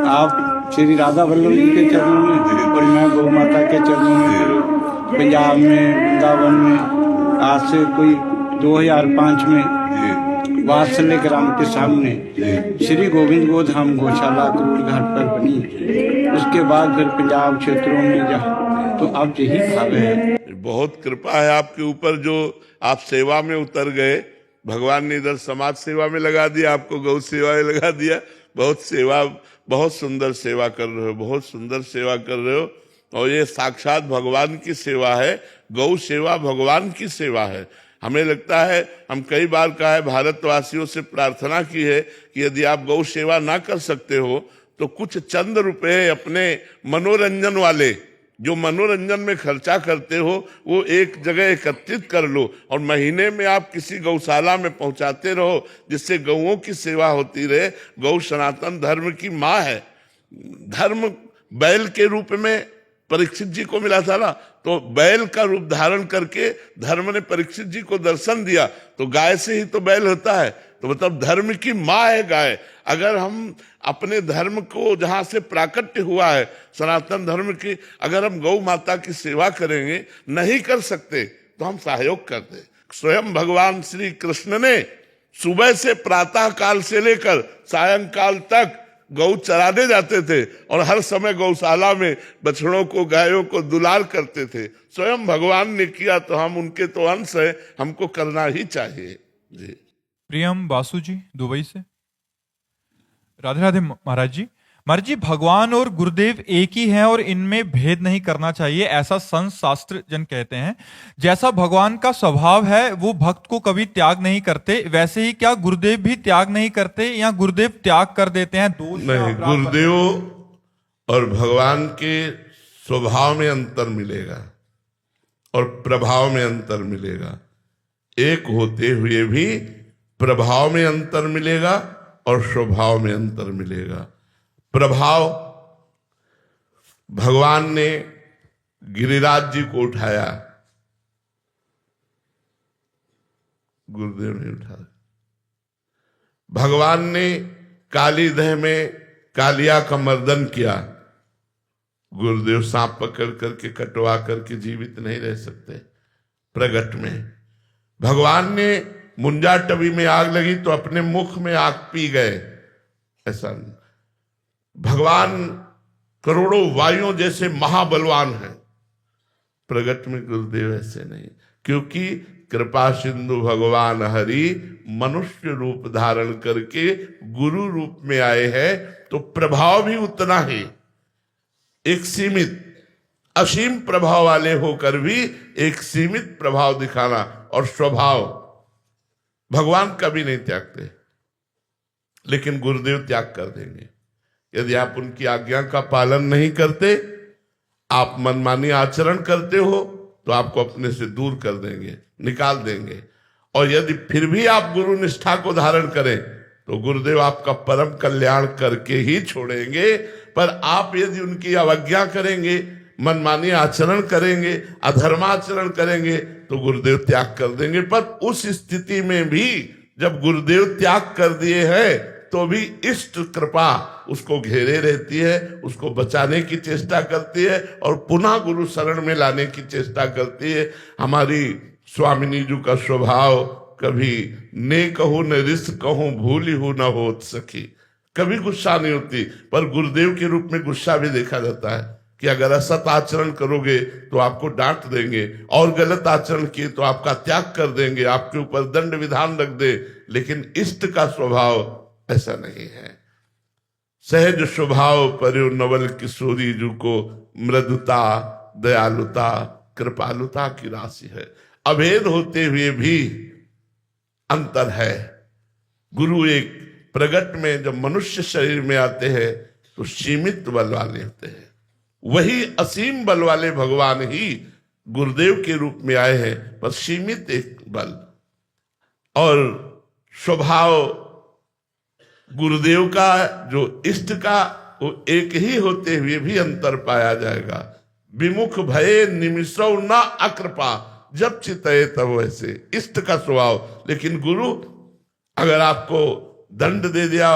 आप श्री राधा वल्लभ जी के चरणों में और मैं गौ माता के चरणों में पंजाब में वृंदावन में आज से कोई 2005 में वात्सल्य ग्राम के सामने श्री गोविंद गोधाम गौशाला करोड़ घाट पर बनी। उसके बाद फिर पंजाब क्षेत्रों में जहाँ तो अब यही भाव है। बहुत कृपा है आपके ऊपर जो आप सेवा में उतर गए। भगवान ने इधर समाज सेवा में लगा दिया, आपको गौ सेवा में लगा दिया। बहुत सुंदर सेवा कर रहे हो, बहुत सुंदर सेवा कर रहे हो। और ये साक्षात भगवान की सेवा है। गौ सेवा भगवान की सेवा है। हमें लगता है, हम कई बार कहा है, भारतवासियों से प्रार्थना की है कि यदि आप गौ सेवा ना कर सकते हो तो कुछ चंद रुपए अपने मनोरंजन वाले, जो मनोरंजन में खर्चा करते हो, वो एक जगह एकत्रित कर लो और महीने में आप किसी गौशाला में पहुंचाते रहो, जिससे गौओं की सेवा होती रहे। गौ सनातन धर्म की माँ है। धर्म बैल के रूप में परीक्षित जी को मिला था ना, तो बैल का रूप धारण करके धर्म ने परीक्षित जी को दर्शन दिया। तो गाय से ही तो बैल होता है, तो मतलब धर्म की माँ है गाय। अगर हम अपने धर्म को, जहां से प्राकट्य हुआ है सनातन धर्म की, अगर हम गौ माता की सेवा करेंगे, नहीं कर सकते तो हम सहयोग करते। स्वयं भगवान श्री कृष्ण ने सुबह से प्रातः काल से लेकर सायंकाल तक गौ चराने जाते थे और हर समय गौशाला में बछड़ों को, गायों को दुलार करते थे। स्वयं भगवान ने किया तो हम उनके तो अंश है, हमको करना ही चाहिए जी। प्रियम बासु जी दुबई से। राधे राधे महाराज जी। महाराज जी, भगवान और गुरुदेव एक ही हैं और इनमें भेद नहीं करना चाहिए, ऐसा संत शास्त्र जन कहते हैं। जैसा भगवान का स्वभाव है वो भक्त को कभी त्याग नहीं करते, वैसे ही क्या गुरुदेव भी त्याग नहीं करते या गुरुदेव त्याग कर देते हैं? दोष नहीं, गुरुदेव और भगवान के स्वभाव में अंतर मिलेगा और प्रभाव में अंतर मिलेगा। एक होते हुए भी प्रभाव में अंतर मिलेगा और स्वभाव में अंतर मिलेगा। प्रभाव, भगवान ने गिरिराज जी को उठाया, गुरुदेव ने उठाया। भगवान ने कालीदह में कालिया का मर्दन किया, गुरुदेव सांप पकड़ करके कटवा करके जीवित नहीं रह सकते। प्रगट में भगवान ने मुंजा टबी में आग लगी तो अपने मुख में आग पी गए, ऐसा नहीं। भगवान करोड़ों वायुओं जैसे महाबलवान हैं, प्रगट में गुरुदेव ऐसे नहीं, क्योंकि कृपा सिंधु भगवान हरि मनुष्य रूप धारण करके गुरु रूप में आए हैं। तो प्रभाव भी उतना ही, एक सीमित, असीम प्रभाव वाले होकर भी एक सीमित प्रभाव दिखाना। और स्वभाव, भगवान कभी नहीं त्यागते, लेकिन गुरुदेव त्याग कर देंगे यदि आप उनकी आज्ञा का पालन नहीं करते। आप मनमानी आचरण करते हो तो आपको अपने से दूर कर देंगे, निकाल देंगे। और यदि फिर भी आप गुरु निष्ठा को धारण करें तो गुरुदेव आपका परम कल्याण करके ही छोड़ेंगे। पर आप यदि उनकी अवज्ञा करेंगे, मनमानी आचरण करेंगे, अधर्माचरण करेंगे तो गुरुदेव त्याग कर देंगे। पर उस स्थिति में भी जब गुरुदेव त्याग कर दिए हैं तो भी इष्ट कृपा उसको घेरे रहती है, उसको बचाने की चेष्टा करती है और पुनः गुरु शरण में लाने की चेष्टा करती है। हमारी स्वामिनी जी का स्वभाव कभी ने कहूं न रिस कहूं भूली हूं न होत सखी, कभी गुस्सा नहीं होती। पर गुरुदेव के रूप में गुस्सा भी देखा जाता है कि अगर असत आचरण करोगे तो आपको डांट देंगे और गलत आचरण किए तो आपका त्याग कर देंगे, आपके ऊपर दंड विधान रख दे। लेकिन इष्ट का स्वभाव ऐसा नहीं है। सहज स्वभाव पर्यो नवल किशोरी जी को मृदुता, दयालुता, कृपालुता की राशि है। अभेद होते हुए भी अंतर है। गुरु एक प्रगट में जब मनुष्य शरीर में आते हैं तो सीमित बल वाले होते हैं, वही असीम बल वाले भगवान ही गुरुदेव के रूप में आए हैं, पर सीमित एक बल। और स्वभाव गुरुदेव का जो इष्ट का वो एक ही होते हुए भी अंतर पाया जाएगा। विमुख भये निमिषौ न अकृपा, जब चितये तब वैसे इष्ट का स्वभाव। लेकिन गुरु अगर आपको दंड दे दिया,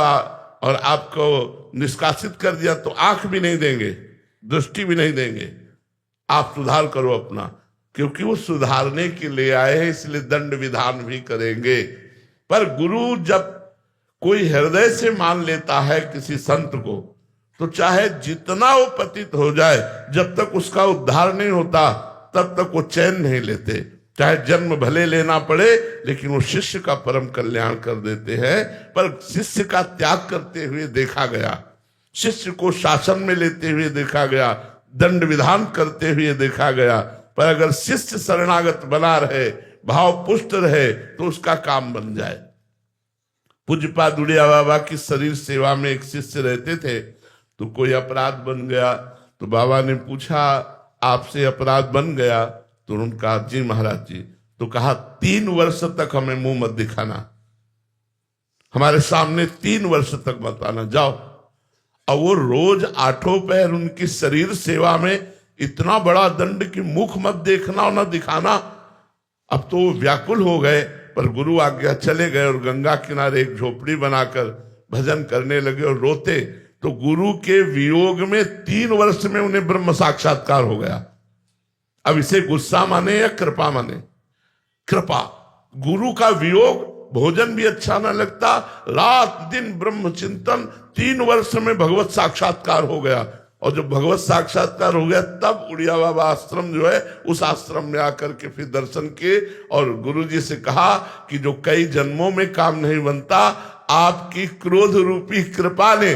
और आपको निष्कासित कर दिया तो आंख भी नहीं देंगे, दृष्टि भी नहीं देंगे। आप सुधार करो अपना, क्योंकि वो सुधारने के लिए आए हैं, इसलिए दंड विधान भी करेंगे। पर गुरु जब कोई हृदय से मान लेता है किसी संत को, तो चाहे जितना वो पतित हो जाए, जब तक उसका उद्धार नहीं होता तब तक वो चैन नहीं लेते। चाहे जन्म भले लेना पड़े, लेकिन वो शिष्य का परम कल्याण कर देते हैं। पर शिष्य का त्याग करते हुए देखा गया, शिष्य को शासन में लेते हुए देखा गया, दंड विधान करते हुए देखा गया। पर अगर शिष्य शरणागत बना रहे, भाव पुष्ट रहे, तो उसका काम बन जाए। पूज्यपाद उड़िया बाबा की शरीर सेवा में एक शिष्य रहते थे, तो कोई अपराध बन गया, तो बाबा ने पूछा आपसे अपराध बन गया? तो उन्होंने कहा जी महाराज जी। तो कहा 3 वर्ष तक हमें मुंह मत दिखाना, हमारे सामने 3 वर्ष तक मत आना, जाओ। और वो रोज 8 पैर उनकी शरीर सेवा में इतना बड़ा दंड कि मुख मत देखना और न दिखाना। अब तो वो व्याकुल हो गए, पर गुरु आज्ञा चले गए और गंगा किनारे एक झोपड़ी बनाकर भजन करने लगे और रोते। तो गुरु के वियोग में 3 वर्ष में उन्हें ब्रह्म साक्षात्कार हो गया। अब इसे गुस्सा माने या कृपा माने? कृपा। गुरु का वियोग, भोजन भी अच्छा न लगता, रात दिन ब्रह्म चिंतन, 3 वर्ष में भगवत साक्षात्कार हो गया। और जब भगवत साक्षात्कार हो गया, तब उड़िया बाबा आश्रम जो है, उस आश्रम में आकर के फिर दर्शन किए और गुरु जी से कहा कि जो कई जन्मों में काम नहीं बनता, आपकी क्रोध रूपी कृपा ने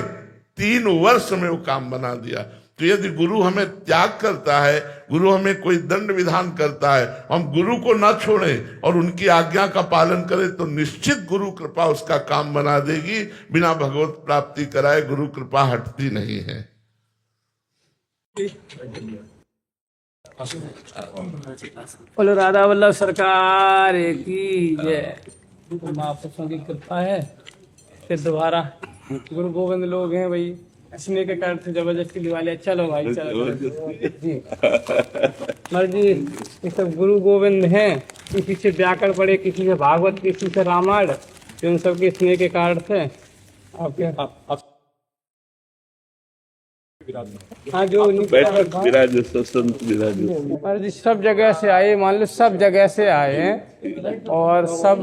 3 वर्ष में वो काम बना दिया। तो यदि गुरु हमें त्याग करता है, गुरु हमें कोई दंड विधान करता है, हम गुरु को ना छोड़ें और उनकी आज्ञा का पालन करें, तो निश्चित गुरु कृपा उसका काम बना देगी। बिना भगवत प्राप्ति कराए गुरु कृपा हटती नहीं है। बोलो राधा वल्लभ सरकार की जय। महापुरुषों की कृपा है। फिर दोबारा गुरु गोविंद लोग हैं भाई, स्नेह के कारण से जबरदस्ती दिवाली। चलो भाई चलो जी मर्जी। ये सब गुरु गोविंद हैं, किसी से व्याकरण पढ़े, किसी से भागवत, किसी से रामायण, इन सबके स्नेह के कारण से आपके हाँ जो मर्जी सब जगह से आए, मान लो सब जगह से आए हैं और सब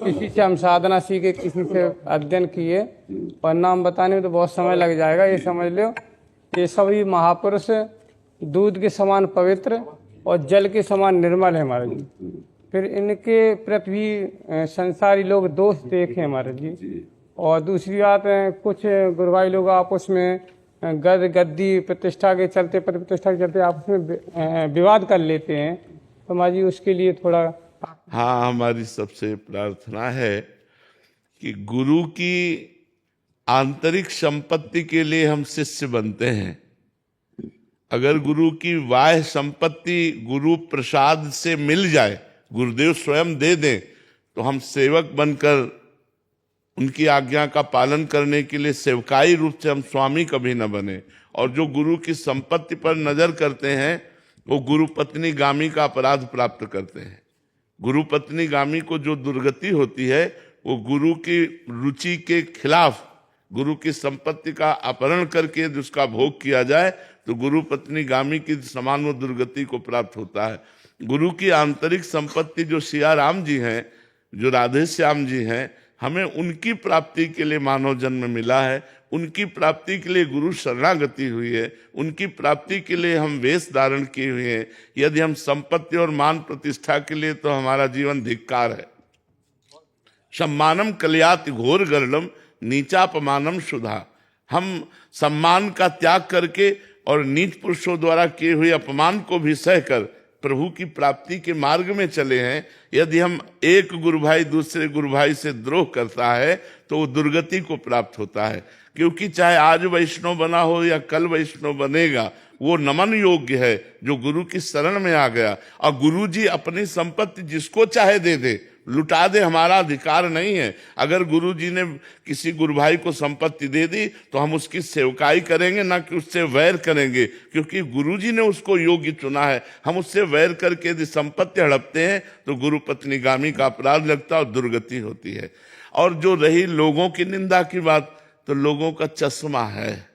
किसी से हम साधना सीखे, किसी से अध्ययन किए, और नाम बताने में तो बहुत समय लग जाएगा। ये समझ लो ये सभी महापुरुष दूध के समान पवित्र और जल के समान निर्मल है महाराज जी। फिर इनके प्रति भी संसारी लोग दोष देखे महाराज जी। और दूसरी बात, कुछ गुरुभाई लोग आपस में गद गद्दी प्रतिष्ठा के चलते, प्रतिष्ठा के चलते आपस में विवाद कर लेते हैं। तो महाराज जी उसके लिए थोड़ा हाँ, हमारी सबसे प्रार्थना है कि गुरु की आंतरिक संपत्ति के लिए हम शिष्य बनते हैं। अगर गुरु की बाह्य संपत्ति गुरु प्रसाद से मिल जाए, गुरुदेव स्वयं दे दें, तो हम सेवक बनकर उनकी आज्ञा का पालन करने के लिए सेवकाई रूप से हम स्वामी कभी न बने। और जो गुरु की संपत्ति पर नजर करते हैं, वो गुरु पत्नी गामी का अपराध प्राप्त करते हैं। गुरु पत्नी गामी को जो दुर्गति होती है, वो गुरु की रुचि के खिलाफ गुरु की संपत्ति का अपहरण करके यदि उसका भोग किया जाए, तो गुरु पत्नी गामी की समान वो दुर्गति को प्राप्त होता है। गुरु की आंतरिक संपत्ति जो सिया राम जी हैं, जो राधे श्याम जी हैं, हमें उनकी प्राप्ति के लिए मानव जन्म मिला है, उनकी प्राप्ति के लिए गुरु शरणागति हुई है, उनकी प्राप्ति के लिए हम वेश धारण किए हुए हैं। यदि हम संपत्ति और मान प्रतिष्ठा के लिए, तो हमारा जीवन धिक्कार है। सम्मानम कल्याति घोर गर्लम नीचापमानम सुधा। हम सम्मान का त्याग करके और नीच पुरुषों द्वारा किए हुए अपमान को भी सहकर प्रभु की प्राप्ति के मार्ग में चले हैं। यदि हम एक गुरु भाई दूसरे गुरु भाई से द्रोह करता है, तो वो दुर्गति को प्राप्त होता है। क्योंकि चाहे आज वैष्णव बना हो या कल वैष्णव बनेगा, वो नमन योग्य है जो गुरु की शरण में आ गया। और गुरु जी अपनी संपत्ति जिसको चाहे दे दे, लुटा दे, हमारा अधिकार नहीं है। अगर गुरु जी ने किसी गुरु भाई को संपत्ति दे दी, तो हम उसकी सेवकाई करेंगे, ना कि उससे वैर करेंगे, क्योंकि गुरु जी ने उसको योग्य चुना है। हम उससे वैर करके यदि संपत्ति हड़पते हैं, तो गुरु पत्नी गामी का अपराध लगता है और दुर्गति होती है। और जो रही लोगों की निंदा की बात, तो लोगों का चश्मा है,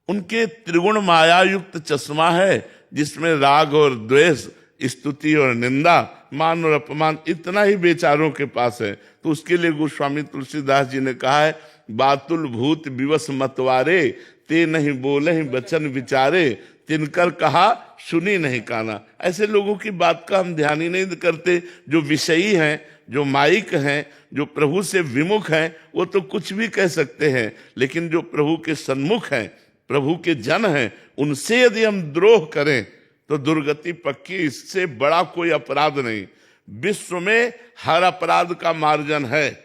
उनके त्रिगुण माया युक्त चश्मा है, जिसमें राग और द्वेष, स्तुति और निंदा, मान और अपमान इतना ही बेचारों के पास है। तो उसके लिए गोस्वामी तुलसीदास जी ने कहा है, बातुल भूत विवश मतवारे, ते नहीं बोले ही वचन विचारे, तिनकर कहा सुनी नहीं काना। ऐसे लोगों की बात का हम ध्यान ही नहीं करते। जो विषयी हैं, जो माइक हैं, जो प्रभु से विमुख हैं, वो तो कुछ भी कह सकते हैं, लेकिन जो प्रभु के सन्मुख हैं, प्रभु के जन हैं, उनसे यदि हम द्रोह करें तो दुर्गति पक्की। इससे बड़ा कोई अपराध नहीं। विश्व में हर अपराध का मार्जन है,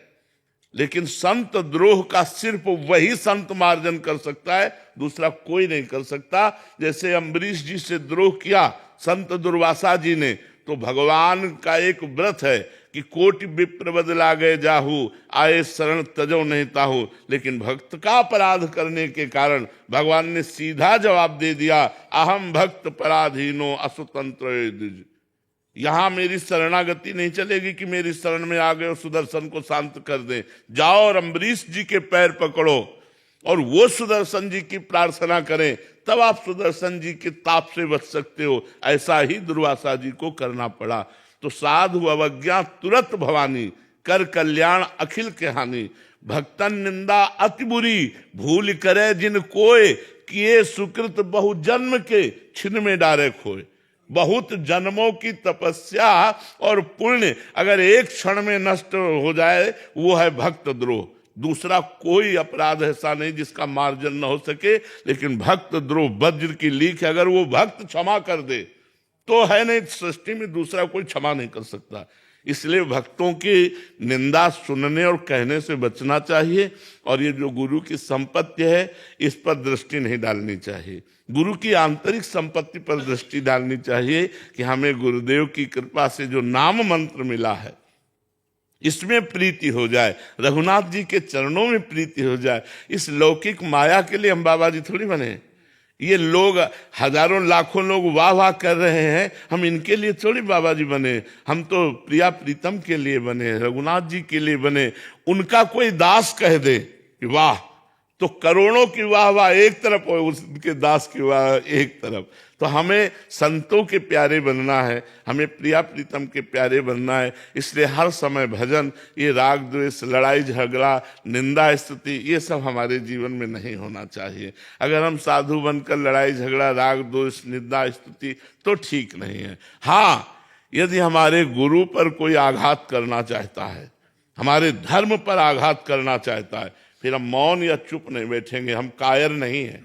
लेकिन संत द्रोह का सिर्फ वही संत मार्जन कर सकता है, दूसरा कोई नहीं कर सकता। जैसे अम्बरीश जी से द्रोह किया संत दुर्वासा जी ने, तो भगवान का एक व्रत है कि कोटि विप्र बदला गए जाहू, आए शरण तजो नहीं ताहू। लेकिन भक्त का अपराध करने के कारण भगवान ने सीधा जवाब दे दिया, अहम भक्त पराधीनो असुतंत्र। यहां मेरी शरणागति नहीं चलेगी कि मेरी शरण में आ गए और सुदर्शन को शांत कर दें। जाओ और अम्बरीश जी के पैर पकड़ो और वो सुदर्शन जी की प्रार्थना करें, तब आप सुदर्शन जी के ताप से बच सकते हो। ऐसा ही दुर्वासा जी को करना पड़ा। तो साधु अवज्ञा तुरंत भवानी, कर कल्याण अखिल के हानि। भक्तन निंदा अति बुरी, भूल करे जिन कोय, किए सुकृत बहु जन्म के, छिन में डारे खोए। बहुत जन्मों की तपस्या और पुण्य अगर एक क्षण में नष्ट हो जाए, वो है भक्त द्रोह। दूसरा कोई अपराध ऐसा नहीं जिसका मार्जन न हो सके, लेकिन भक्त द्रोह वज्र की लीक है। अगर वो भक्त क्षमा कर दे तो है नहीं, सृष्टि में दूसरा कोई क्षमा नहीं कर सकता। इसलिए भक्तों की निंदा सुनने और कहने से बचना चाहिए। और ये जो गुरु की संपत्ति है, इस पर दृष्टि नहीं डालनी चाहिए। गुरु की आंतरिक संपत्ति पर दृष्टि डालनी चाहिए कि हमें गुरुदेव की कृपा से जो नाम मंत्र मिला है, इसमें प्रीति हो जाए, रघुनाथ जी के चरणों में प्रीति हो जाए। इस लौकिक माया के लिए हम बाबा जी थोड़ी बने। ये लोग हजारों लाखों लोग वाह वाह कर रहे हैं, हम इनके लिए थोड़ी बाबा जी बने। हम तो प्रिया प्रीतम के लिए बने, रघुनाथ जी के लिए बने। उनका कोई दास कह दे कि वाह, तो करोड़ों की वाह वाह एक तरफ और उनके दास की वाह एक तरफ। तो हमें संतों के प्यारे बनना है, हमें प्रिया प्रीतम के प्यारे बनना है। इसलिए हर समय भजन, ये राग द्वेष, लड़ाई झगड़ा, निंदा स्तुति, ये सब हमारे जीवन में नहीं होना चाहिए। अगर हम साधु बनकर लड़ाई झगड़ा, राग द्वेष, निंदा स्तुति, तो ठीक नहीं है। हाँ, यदि हमारे गुरु पर कोई आघात करना चाहता है, हमारे धर्म पर आघात करना चाहता है, फिर हम मौन या चुप नहीं बैठेंगे। हम कायर नहीं हैं,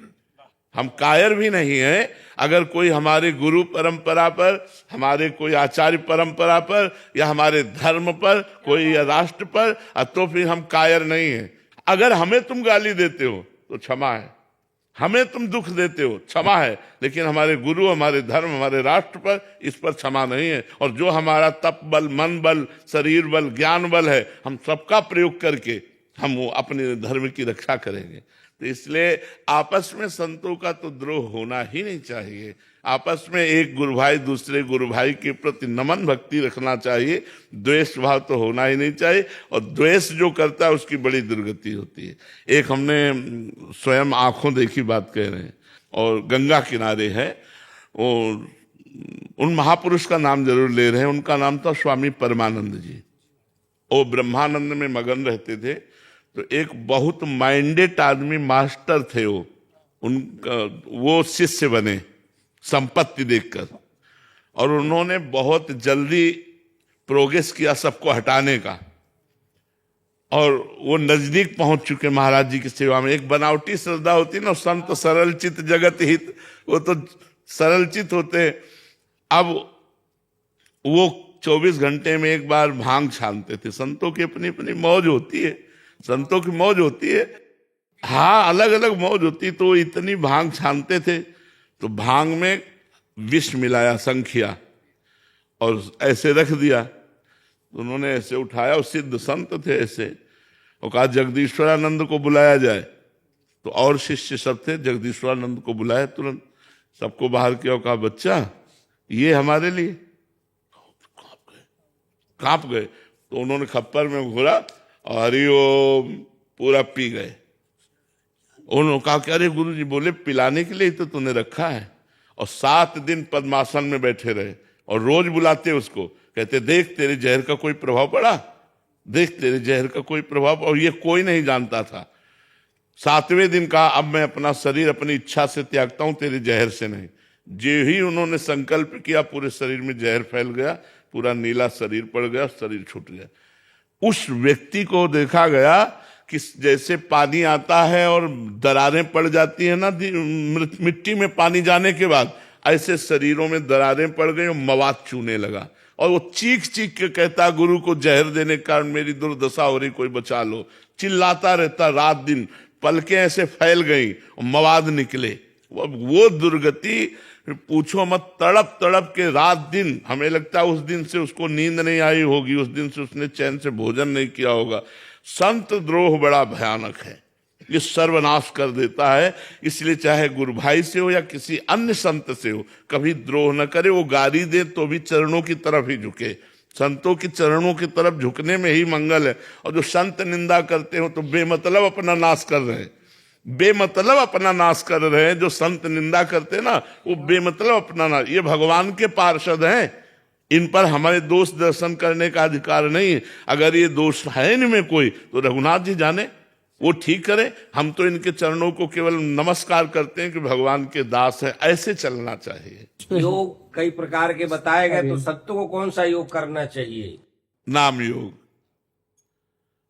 हम कायर भी नहीं हैं। अगर कोई हमारे गुरु परंपरा पर, हमारे कोई आचार्य परंपरा पर, या हमारे धर्म पर कोई, या राष्ट्र पर, तो फिर हम कायर नहीं हैं। अगर हमें तुम गाली देते हो तो क्षमा है, हमें तुम दुख देते हो क्षमा है, लेकिन हमारे गुरु, हमारे धर्म, हमारे राष्ट्र पर, इस पर क्षमा नहीं है। और जो हमारा तप बल, मन बल, शरीर बल, ज्ञान बल है, हम सबका प्रयोग करके हम वो अपने धर्म की रक्षा करेंगे। तो इसलिए आपस में संतों का तो द्रोह होना ही नहीं चाहिए। आपस में एक गुरु भाई दूसरे गुरु भाई के प्रति नमन भक्ति रखना चाहिए। द्वेष भाव तो होना ही नहीं चाहिए, और द्वेष जो करता है उसकी बड़ी दुर्गति होती है। एक हमने स्वयं आंखों देखी बात कह रहे हैं, और गंगा किनारे है, और उन महापुरुष का नाम जरूर ले रहे हैं। उनका नाम था स्वामी परमानंद जी। वो ब्रह्मानंद में मगन रहते थे। तो एक बहुत माइंडेड आदमी मास्टर थे वो, उनका वो शिष्य बने संपत्ति देखकर, और उन्होंने बहुत जल्दी प्रोग्रेस किया सबको हटाने का, और वो नजदीक पहुंच चुके महाराज जी की सेवा में। एक बनावटी श्रद्धा होती है ना, संत सरल चित जगत हित, वो तो सरल चित होते। अब वो 24 घंटे में एक बार भांग छानते थे। संतों की अपनी अपनी मौज होती है, संतों की मौज होती है, हाँ अलग अलग मौज होती। तो इतनी भांग छानते थे, तो भांग में विष मिलाया, संखिया, और ऐसे रख दिया। तो उन्होंने ऐसे उठाया, और सिद्ध संत थे ऐसे, और कहा जगदीश्वरानंद को बुलाया जाए। तो और शिष्य सब थे, जगदीश्वरानंद को बुलाया, तुरंत सबको बाहर किया और कहा बच्चा ये हमारे लिए। कांप गए। तो उन्होंने खप्पर में घोरा और हरि ओम पूरा पी गए। उन्होंने कहा कि अरे गुरु जी, बोले पिलाने के लिए ही तो तूने रखा है। और 7 दिन पद्मासन में बैठे रहे और रोज बुलाते उसको, कहते देख तेरे जहर का कोई प्रभाव पड़ा, देख तेरे जहर का कोई प्रभाव। और ये कोई नहीं जानता था। 7वें दिन कहा अब मैं अपना शरीर अपनी इच्छा से त्यागता हूं, तेरे जहर से नहीं। जो ही उन्होंने संकल्प किया पूरे शरीर में जहर फैल गया, पूरा नीला शरीर पड़ गया, शरीर छूट गया। उस व्यक्ति को देखा गया कि जैसे पानी आता है और दरारें पड़ जाती है ना मिट्टी में पानी जाने के बाद, ऐसे शरीरों में दरारें पड़ गई और मवाद चूने लगा। और वो चीख चीख के कहता गुरु को जहर देने के कारण मेरी दुर्दशा हो रही, कोई बचा लो। चिल्लाता रहता रात दिन, पलकें ऐसे फैल गई और मवाद निकले। वो दुर्गति पूछो मत, तड़प तड़प के रात दिन, हमें लगता है उस दिन से उसको नींद नहीं आई होगी, उस दिन से उसने चैन से भोजन नहीं किया होगा। संत द्रोह बड़ा भयानक है, ये सर्वनाश कर देता है। इसलिए चाहे गुरु भाई से हो या किसी अन्य संत से हो, कभी द्रोह न करे। वो गाली दे तो भी चरणों की तरफ ही झुके, संतों की चरणों की तरफ झुकने में ही मंगल है। और जो संत निंदा करते हो तो बेमतलब अपना नाश कर रहे हैं, बेमतलब अपना नाश कर रहे हैं। जो संत निंदा करते हैं ना, वो बेमतलब अपना नाश। ये भगवान के पार्षद हैं, इन पर हमारे दोष दर्शन करने का अधिकार नहीं है। अगर ये दोष है इनमें कोई तो रघुनाथ जी जाने, वो ठीक करे। हम तो इनके चरणों को केवल नमस्कार करते हैं कि भगवान के दास है, ऐसे चलना चाहिए। योग कई प्रकार के बताए गए, तो सत्य को कौन सा योग करना चाहिए? नाम योग,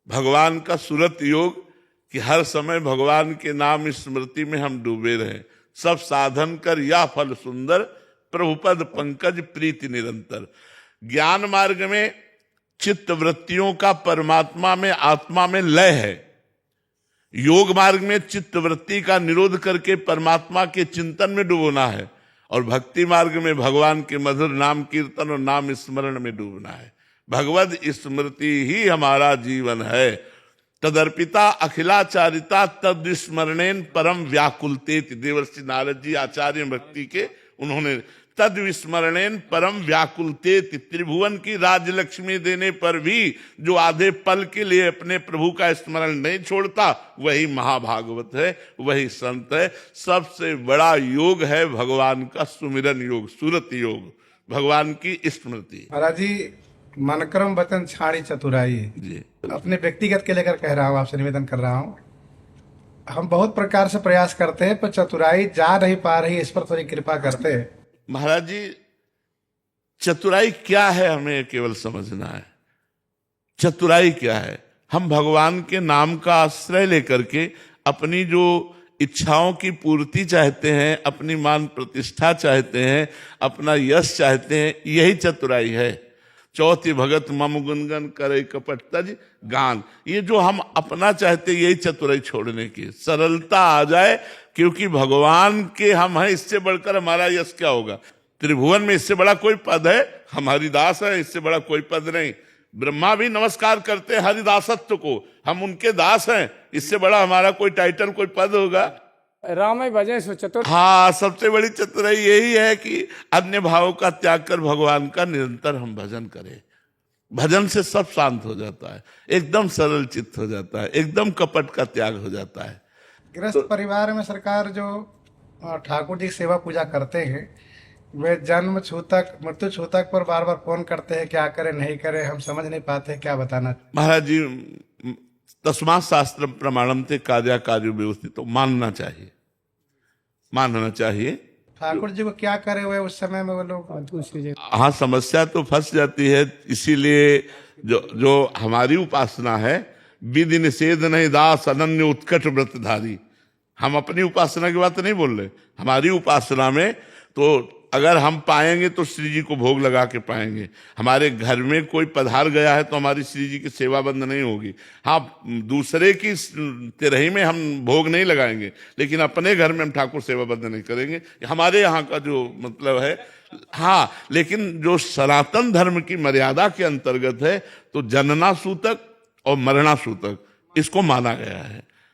भगवान का सुरत योग, कि हर समय भगवान के नाम स्मृति में हम डूबे रहें। सब साधन कर या फल सुंदर, प्रभुपद पंकज प्रीति निरंतर। ज्ञान मार्ग में चित्त वृत्तियों का परमात्मा में आत्मा में लय है। योग मार्ग में चित्त वृत्ति का निरोध करके परमात्मा के चिंतन में डूबना है। और भक्ति मार्ग में भगवान के मधुर नाम कीर्तन और नाम स्मरण में डूबना है। भगवद स्मृति ही हमारा जीवन है। तदर्पिता अखिलाचारिता तद स्मरणेन परम व्याकुलतेति। देवर्षि नारद जी आचार्य भक्ति के, उन्होंने तद विस्मरणेन परम व्याकुलतेति। त्रिभुवन की राजलक्ष्मी देने पर भी जो आधे पल के लिए अपने प्रभु का स्मरण नहीं छोड़ता, वही महाभागवत है, वही संत है। सबसे बड़ा योग है भगवान का सुमिरन योग, सुरत योग, भगवान की स्मृति। महाराज जी, मनक्रम वचन छाड़ी चतुराई जी, अपने व्यक्तिगत के लेकर कह रहा हूँ, आपसे निवेदन कर रहा हूँ। हम बहुत प्रकार से प्रयास करते हैं पर चतुराई जा नहीं पा रही, इस पर थोड़ी कृपा करते हैं। महाराज जी, चतुराई क्या है हमें केवल समझना है। चतुराई क्या है? हम भगवान के नाम का आश्रय लेकर के अपनी जो इच्छाओं की पूर्ति चाहते हैं, अपनी मान प्रतिष्ठा चाहते हैं, अपना यश चाहते हैं, यही चतुराई है। चौथी भगत मम गुनगन करे कपट तज गान। ये जो हम अपना चाहते, यही चतुराई छोड़ने की। सरलता आ जाए, क्योंकि भगवान के हम हैं, इससे बढ़कर हमारा यश क्या होगा? त्रिभुवन में इससे बड़ा कोई पद है? हमारी दास है, इससे बड़ा कोई पद नहीं। ब्रह्मा भी नमस्कार करते हैं हरिदासत्व को, हम उनके दास हैं, इससे बड़ा हमारा कोई टाइटल, कोई पद होगा? राम भजन सो चतुर। हाँ, सबसे बड़ी चतुराई यही है कि अन्य भावों का त्याग कर भगवान का निरंतर हम भजन करें। भजन से सब शांत हो जाता है, एकदम सरल चित्त हो जाता है, एकदम कपट का त्याग हो जाता है। गृहस्थ परिवार में सरकार जो ठाकुर जी की सेवा पूजा करते हैं, वे जन्म छूतक मृत्यु छूतक पर बार बार फोन करते हैं, क्या करें नहीं करें, हम समझ नहीं पाते, क्या बताना? महाराज जी, तस्मात् शास्त्रम प्रमाणम ते कार्या कार्य व्यवस्थित, तो मानना चाहिए, मानना चाहिए। ठाकुर जी को क्या करे हुए उस समय में वो लोग? हाँ, समस्या तो फंस जाती है। इसीलिए जो हमारी उपासना है, विधि निषेध नहीं दास अनन्य उत्कट व्रतधारी। हम अपनी उपासना की बात नहीं बोल रहे, हमारी उपासना में तो अगर हम पाएंगे तो श्री जी को भोग लगा के पाएंगे। हमारे घर में कोई पधार गया है तो हमारी श्री जी की सेवा बंद नहीं होगी। हाँ, दूसरे की तिरही में हम भोग नहीं लगाएंगे, लेकिन अपने घर में हम ठाकुर सेवा बंद नहीं करेंगे। हमारे यहाँ का जो मतलब है। हाँ, लेकिन जो सनातन धर्म की मर्यादा के अंतर्गत है, तो जनना सूतक और मरना सूतक इसको माना गया है।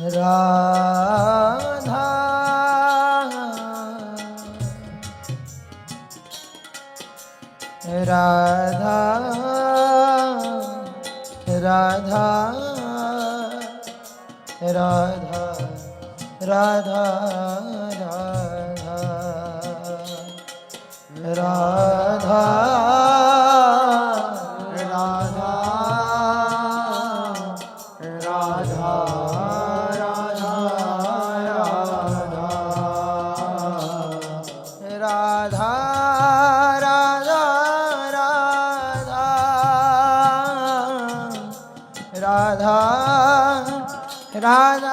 राधा राधा राधा राधा राधा राधा राधा राधा